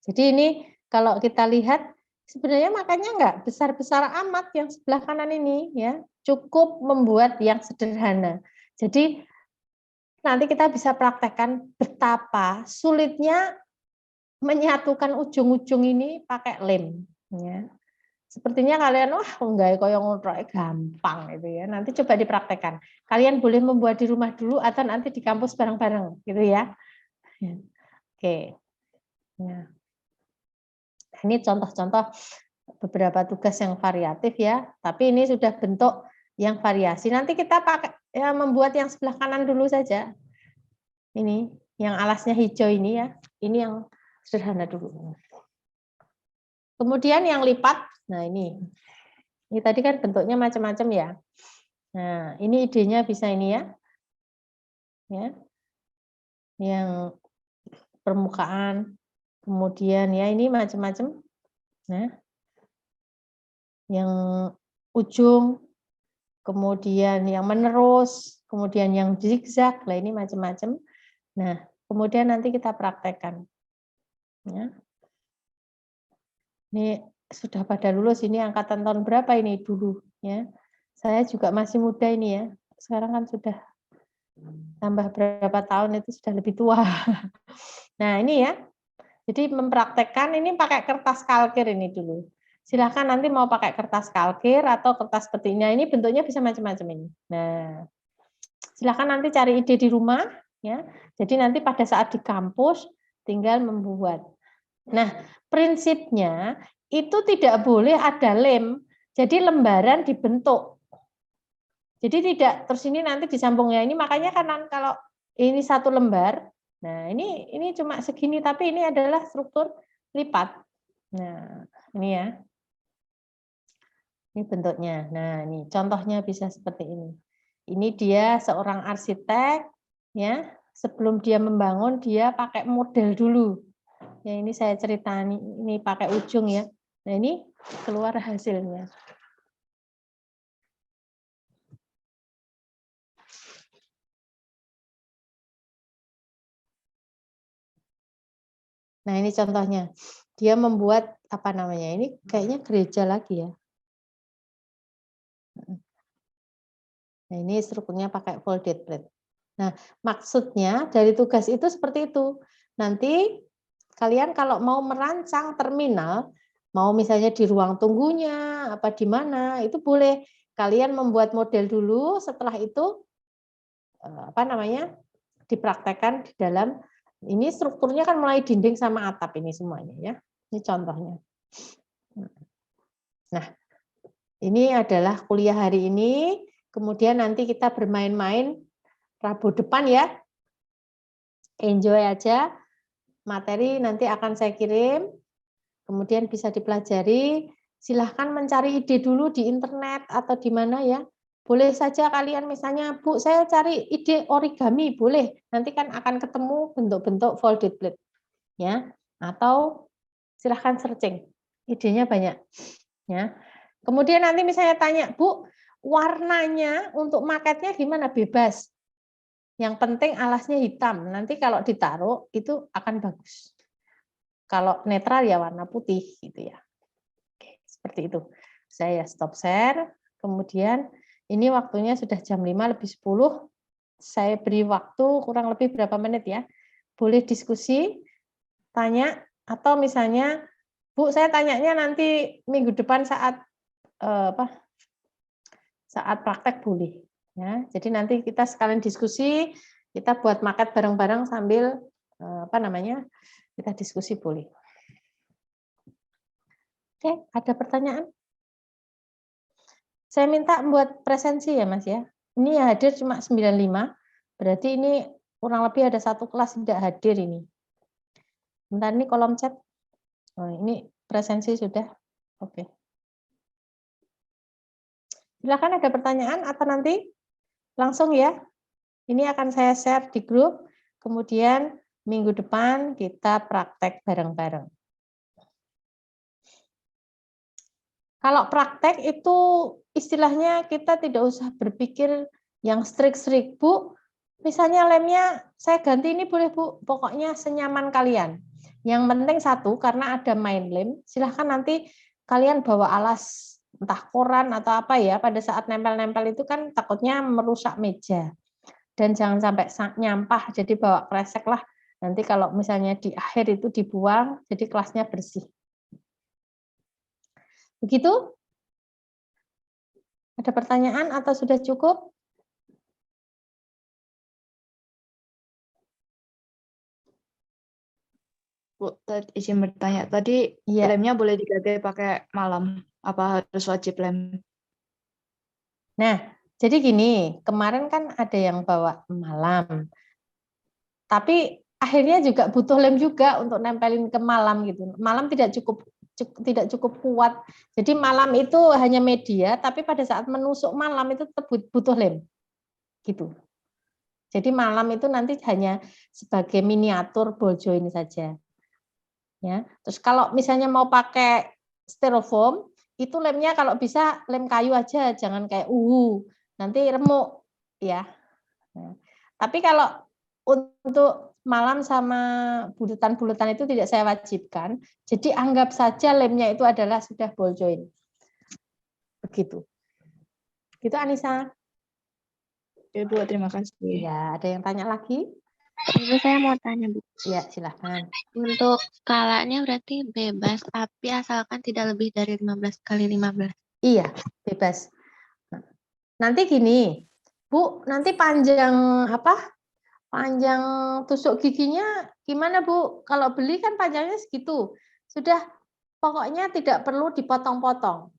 Jadi ini kalau kita lihat sebenarnya makanya enggak besar-besar amat yang sebelah kanan ini ya. Cukup membuat yang sederhana. Jadi nanti kita bisa praktekkan betapa sulitnya menyatukan ujung-ujung ini pakai lem ya. Sepertinya kalian wah enggak koyo ngono gampang itu ya. Nanti coba dipraktekkan. Kalian boleh membuat di rumah dulu atau nanti di kampus bareng-bareng gitu ya. Oke. Ya. Ini contoh-contoh beberapa tugas yang variatif ya, tapi ini sudah bentuk yang variasi. Nanti kita pakai ya, membuat yang sebelah kanan dulu saja. Ini yang alasnya hijau ini ya. Ini yang sederhana dulu. Kemudian yang lipat, nah ini tadi kan bentuknya macam-macam ya. Nah, ini idenya bisa ini ya. Ya. Yang permukaan, kemudian ya ini macam-macam. Nah, yang ujung, kemudian yang menerus, kemudian yang zigzag, lah ini macam-macam. Nah, kemudian nanti kita praktekkan. Ya. Ini sudah pada lulus, ini angkatan tahun berapa ini dulu ya. Saya juga masih muda ini ya. Sekarang kan sudah tambah berapa tahun itu sudah lebih tua. Nah, ini ya. Jadi mempraktekkan ini pakai kertas kalkir ini dulu. Silahkan nanti mau pakai kertas kalkir atau kertas petinya. Ini bentuknya bisa macam-macam ini. Nah, silahkan nanti cari ide di rumah ya. Jadi nanti pada saat di kampus tinggal membuat. Nah, prinsipnya itu tidak boleh ada lem. Jadi lembaran dibentuk. Jadi tidak terus ini nanti disambung ya. Ini makanya kan kalau ini satu lembar. Nah, ini cuma segini tapi ini adalah struktur lipat. Nah, ini ya. Ini bentuknya. Nah, ini contohnya bisa seperti ini. Ini dia seorang arsitek ya. Sebelum dia membangun dia pakai model dulu. Ya, ini saya cerita ini pakai ujung ya. Nah, ini keluar hasilnya. Nah, ini contohnya. Dia membuat apa namanya? Ini kayaknya gereja lagi ya. Nah, ini strukturnya pakai folded plate. Nah, maksudnya dari tugas itu seperti itu. Nanti kalian kalau mau merancang terminal, mau misalnya di ruang tunggunya, apa di mana, itu boleh. Kalian membuat model dulu, setelah itu apa namanya dipraktekkan di dalam, ini strukturnya kan mulai dinding sama atap ini semuanya ya. Ini contohnya. Nah, ini adalah kuliah hari ini, kemudian nanti kita bermain-main Rabu depan ya. Enjoy aja. Materi nanti akan saya kirim, kemudian bisa dipelajari. Silahkan mencari ide dulu di internet atau di mana ya. Boleh saja kalian misalnya, Bu, saya cari ide origami, boleh. Nanti kan akan ketemu bentuk-bentuk folded plate. Ya. Atau silahkan searching. Idenya banyak. Ya. Kemudian nanti misalnya tanya, Bu, warnanya untuk maketnya gimana? Bebas. Yang penting alasnya hitam. Nanti kalau ditaruh itu akan bagus. Kalau netral ya warna putih gitu ya. Oke, seperti itu. Saya stop share. Kemudian ini waktunya sudah jam 5 lebih 10. saya beri waktu kurang lebih berapa menit ya. Boleh diskusi, tanya, atau misalnya, Bu, saya tanyanya nanti minggu depan saat saat praktek boleh. Ya, jadi nanti kita sekalian diskusi, kita buat market bareng-bareng sambil kita diskusi boleh. Oke, ada pertanyaan? Saya minta buat presensi ya Mas ya. Ini yang hadir cuma 95, berarti ini kurang lebih ada satu kelas tidak hadir ini. Bentar, ini kolom chat. Oh, ini presensi sudah. Oke. Silakan ada pertanyaan atau nanti langsung ya. Ini akan saya share di grup, kemudian minggu depan kita praktek bareng-bareng. Kalau praktek itu istilahnya kita tidak usah berpikir yang strict-strict, Bu. Misalnya lemnya saya ganti ini boleh Bu, pokoknya senyaman kalian. Yang penting satu, karena ada main lem, silahkan nanti kalian bawa alas, entah koran atau apa ya, pada saat nempel-nempel itu kan takutnya merusak meja. Dan jangan sampai nyampah, jadi bawa kresek lah. Nanti kalau misalnya di akhir itu dibuang, jadi kelasnya bersih. Begitu? Ada pertanyaan atau sudah cukup? Bu, izin bertanya. Tadi Iya. lemnya boleh diganti pakai malam. Apa harus wajib lem? Nah, jadi gini, kemarin kan ada yang bawa malam. Tapi akhirnya juga butuh lem juga untuk nempelin ke malam gitu. Malam tidak cukup kuat. Jadi malam itu hanya media, tapi pada saat menusuk malam itu tetap butuh lem. Gitu. Jadi malam itu nanti hanya sebagai miniatur ball joint saja. Ya. Terus kalau misalnya mau pakai styrofoam, itu lemnya kalau bisa lem kayu aja, jangan kayak nanti remuk ya. Nah, tapi kalau untuk malam sama bulutan-bulutan itu tidak saya wajibkan. Jadi anggap saja lemnya itu adalah sudah ball joint. Begitu. Gitu Anissa. Oke, Bu, terima kasih. Ya, ada yang tanya lagi? Ibu, saya mau tanya, Bu. Ya, silahkan. Untuk skalanya berarti bebas, tapi asalkan tidak lebih dari 15 kali 15. Iya, bebas. Nanti gini, Bu, nanti panjang panjang tusuk giginya gimana Bu? Kalau beli kan panjangnya segitu. Sudah pokoknya tidak perlu dipotong-potong.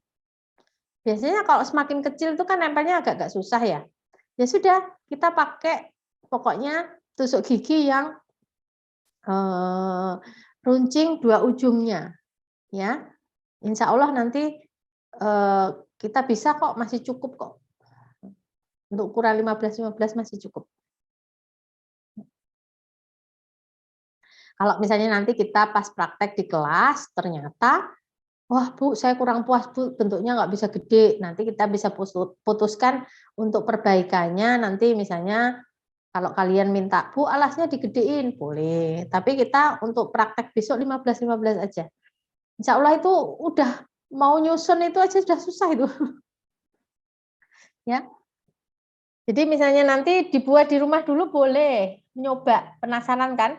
Biasanya kalau semakin kecil itu kan nempelnya agak-agak susah ya. Ya sudah, kita pakai pokoknya tusuk gigi yang runcing dua ujungnya. Ya, insya Allah nanti kita bisa kok, masih cukup kok. Untuk ukuran 15-15 masih cukup. Kalau misalnya nanti kita pas praktek di kelas, ternyata, wah Bu, saya kurang puas Bu, bentuknya nggak bisa gede. Nanti kita bisa putuskan untuk perbaikannya, nanti misalnya kalau kalian minta, Bu, alasnya digedein, boleh. Tapi kita untuk praktek besok 15-15 aja. Insya Allah itu udah mau nyusun itu aja sudah susah itu. Ya. Jadi misalnya nanti dibuat di rumah dulu boleh, nyoba, penasaran kan?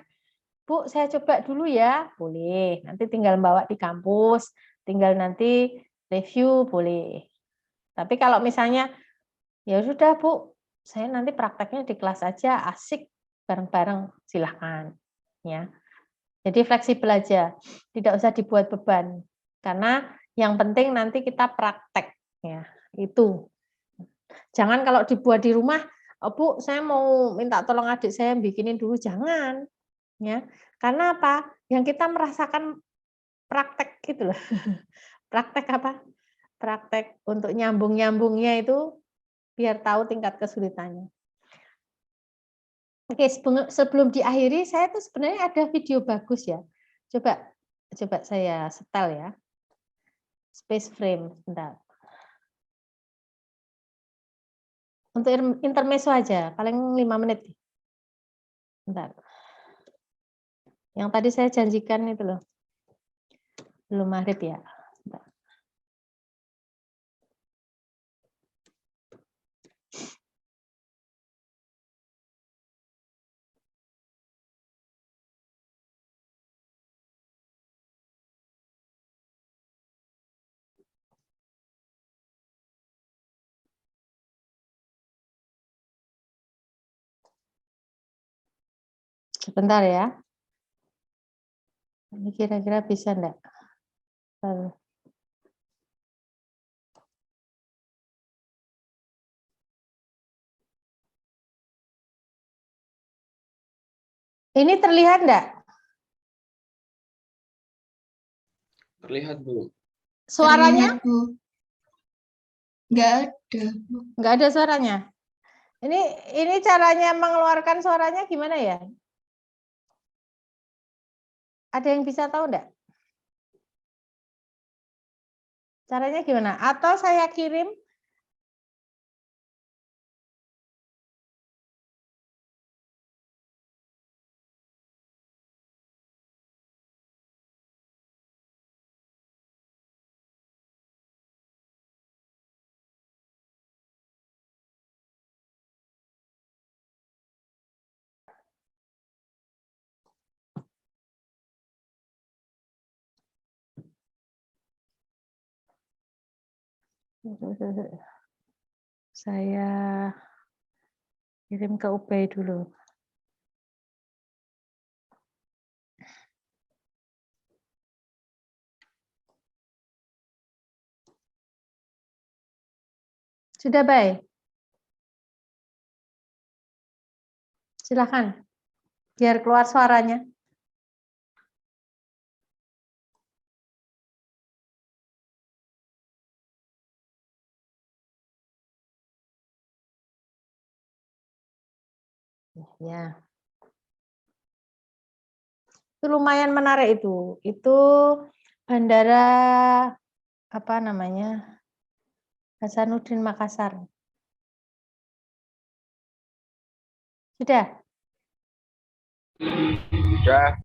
Bu, saya coba dulu ya, boleh. Nanti tinggal bawa di kampus, tinggal nanti review, boleh. Tapi kalau misalnya, ya sudah Bu, saya nanti prakteknya di kelas aja, asik, bareng-bareng, silahkan. Ya. Jadi fleksibel aja, tidak usah dibuat beban. Karena yang penting nanti kita praktek. Ya, itu. Jangan kalau dibuat di rumah, Bu, saya mau minta tolong adik saya bikinin dulu, jangan. Ya, karena apa? Yang kita merasakan praktek gitu loh. Praktek apa? Praktek untuk nyambung-nyambungnya itu biar tahu tingkat kesulitannya. Oke, sebelum diakhiri saya tuh sebenarnya ada video bagus ya. Coba saya setel ya. Space frame, bentar. Untuk intermezzo aja, paling 5 menit. Bentar. Yang tadi saya janjikan itu loh. Belum maghrib ya. Sebentar ya. Ini kira-kira bisa enggak? Ini terlihat enggak? Terlihat, Bu. Suaranya? Terlihat, Bu. Nggak ada. Enggak ada suaranya. Ini caranya mengeluarkan suaranya gimana ya? Ada yang bisa tahu enggak? Caranya gimana? Atau saya kirim? Saya kirim ke Ubay dulu. Sudah baik. Silakan. Biar keluar suaranya. Ya. Itu lumayan menarik itu. Itu Bandara apa namanya? Hasanuddin Makassar. Sudah? Udah.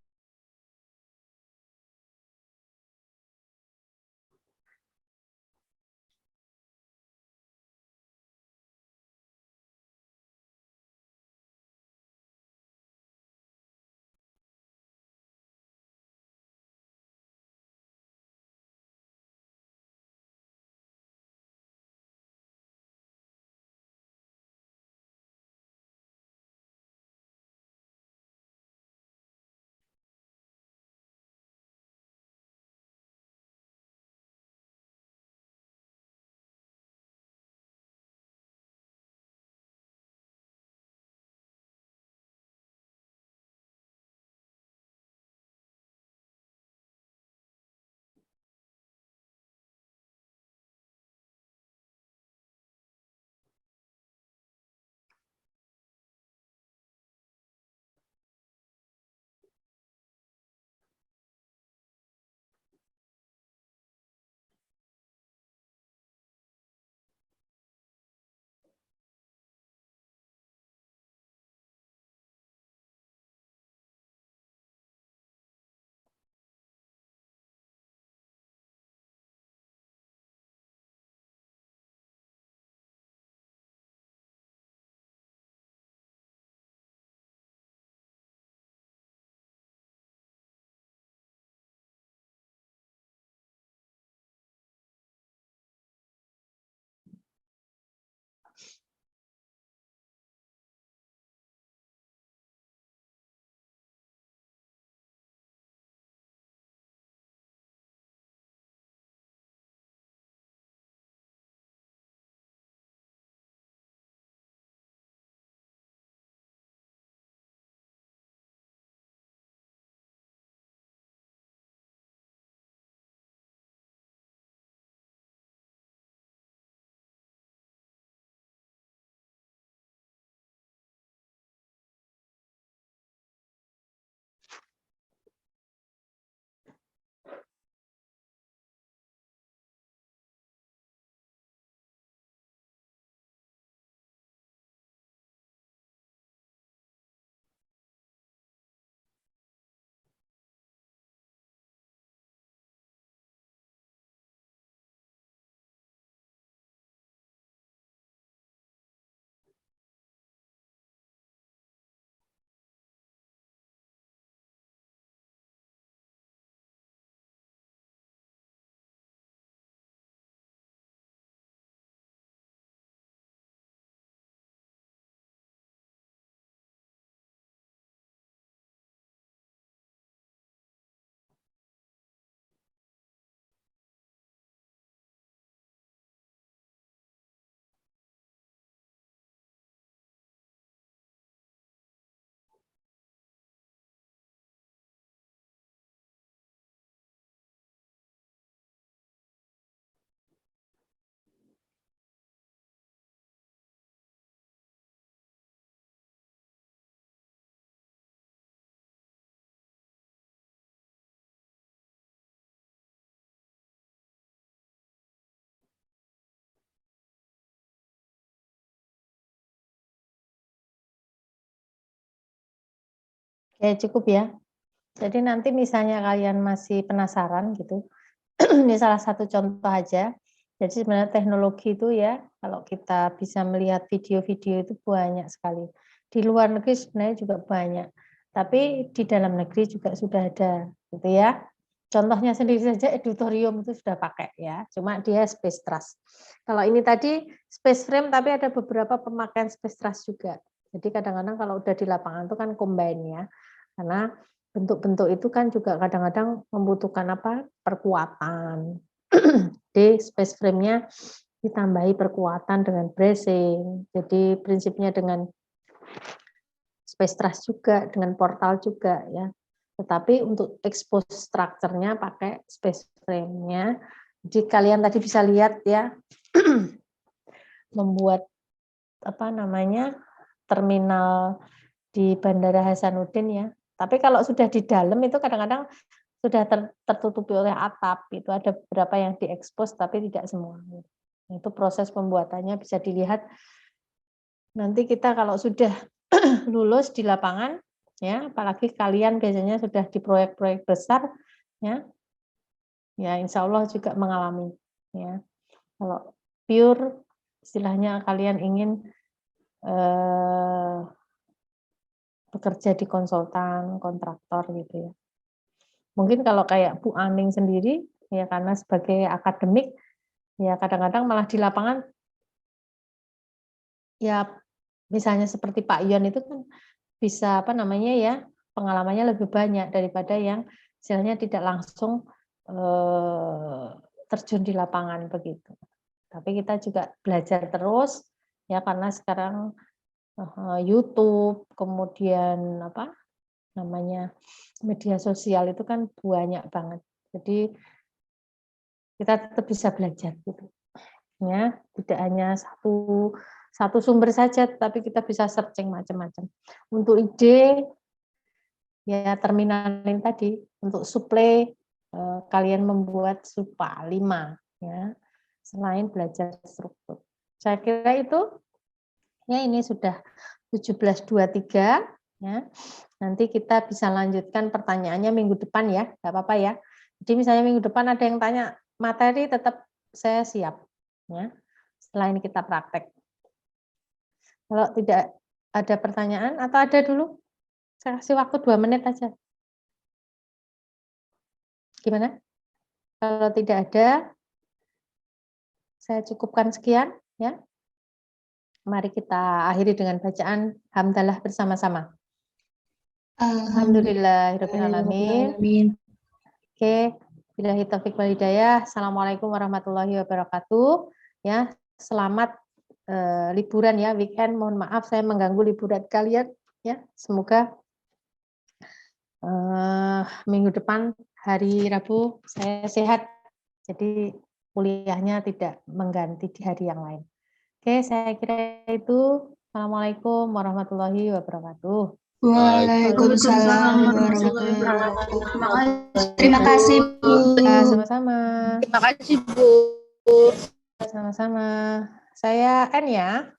Oke, cukup ya. Jadi nanti misalnya kalian masih penasaran gitu, ini salah satu contoh aja. Jadi sebenarnya teknologi itu ya, kalau kita bisa melihat video-video itu banyak sekali. Di luar negeri sebenarnya juga banyak, tapi di dalam negeri juga sudah ada, gitu ya. Contohnya sendiri saja Edutorium itu sudah pakai ya, cuma dia space trust. Kalau ini tadi space frame, tapi ada beberapa pemakaian space trust juga. Jadi kadang-kadang kalau udah di lapangan itu kan combine ya, karena bentuk-bentuk itu kan juga kadang-kadang membutuhkan apa? Perkuatan. Di space frame-nya ditambahi perkuatan dengan bracing. Jadi prinsipnya dengan space truss juga, dengan portal juga ya. Tetapi untuk expose structure-nya pakai space frame-nya. Jadi kalian tadi bisa lihat ya, membuat apa namanya terminal di Bandara Hasanuddin ya. Tapi kalau sudah di dalam itu kadang-kadang sudah tertutupi oleh atap, itu ada beberapa yang diekspos tapi tidak semua. Itu proses pembuatannya bisa dilihat nanti kita kalau sudah lulus di lapangan ya, apalagi kalian biasanya sudah di proyek-proyek besar ya. Ya insya Allah juga mengalami ya. Kalau pure istilahnya kalian ingin bekerja di konsultan, kontraktor gitu ya. Mungkin kalau kayak Bu Aning sendiri, ya karena sebagai akademik, ya kadang-kadang malah di lapangan, ya misalnya seperti Pak Yon itu kan bisa apa namanya ya, pengalamannya lebih banyak daripada yang istilahnya tidak langsung terjun di lapangan begitu. Tapi kita juga belajar terus, ya karena sekarang YouTube, kemudian apa namanya media sosial itu kan banyak banget. Jadi kita tetap bisa belajar gitu. Ya, tidak hanya satu sumber saja, tapi kita bisa searching macam-macam. Untuk ide ya terminalin tadi, untuk suplai kalian membuat SUPA 5 ya. Selain belajar struktur. Saya kira itu ya ini sudah 17.23 ya. Nanti kita bisa lanjutkan pertanyaannya minggu depan ya, nggak apa-apa ya. Jadi misalnya minggu depan ada yang tanya materi, tetap saya siap ya. Selain kita praktek. Kalau tidak ada pertanyaan atau ada dulu, saya kasih waktu 2 menit aja. Gimana? Kalau tidak ada, saya cukupkan sekian ya. Mari kita akhiri dengan bacaan hamdalah bersama-sama. Alhamdulillahirrahmanirrahim. Oke, billahi taufiq wal hidayah. Assalamualaikum warahmatullahi wabarakatuh. Ya, selamat liburan ya, weekend. Mohon maaf saya mengganggu liburan kalian ya. Semoga minggu depan hari Rabu saya sehat. Jadi kuliahnya tidak mengganti di hari yang lain. Oke, saya kira itu. Assalamualaikum warahmatullahi wabarakatuh. Waalaikumsalam warahmatullahi wabarakatuh. Terima kasih, Bu. Sama-sama. Terima kasih, Bu. Sama-sama. Saya N ya.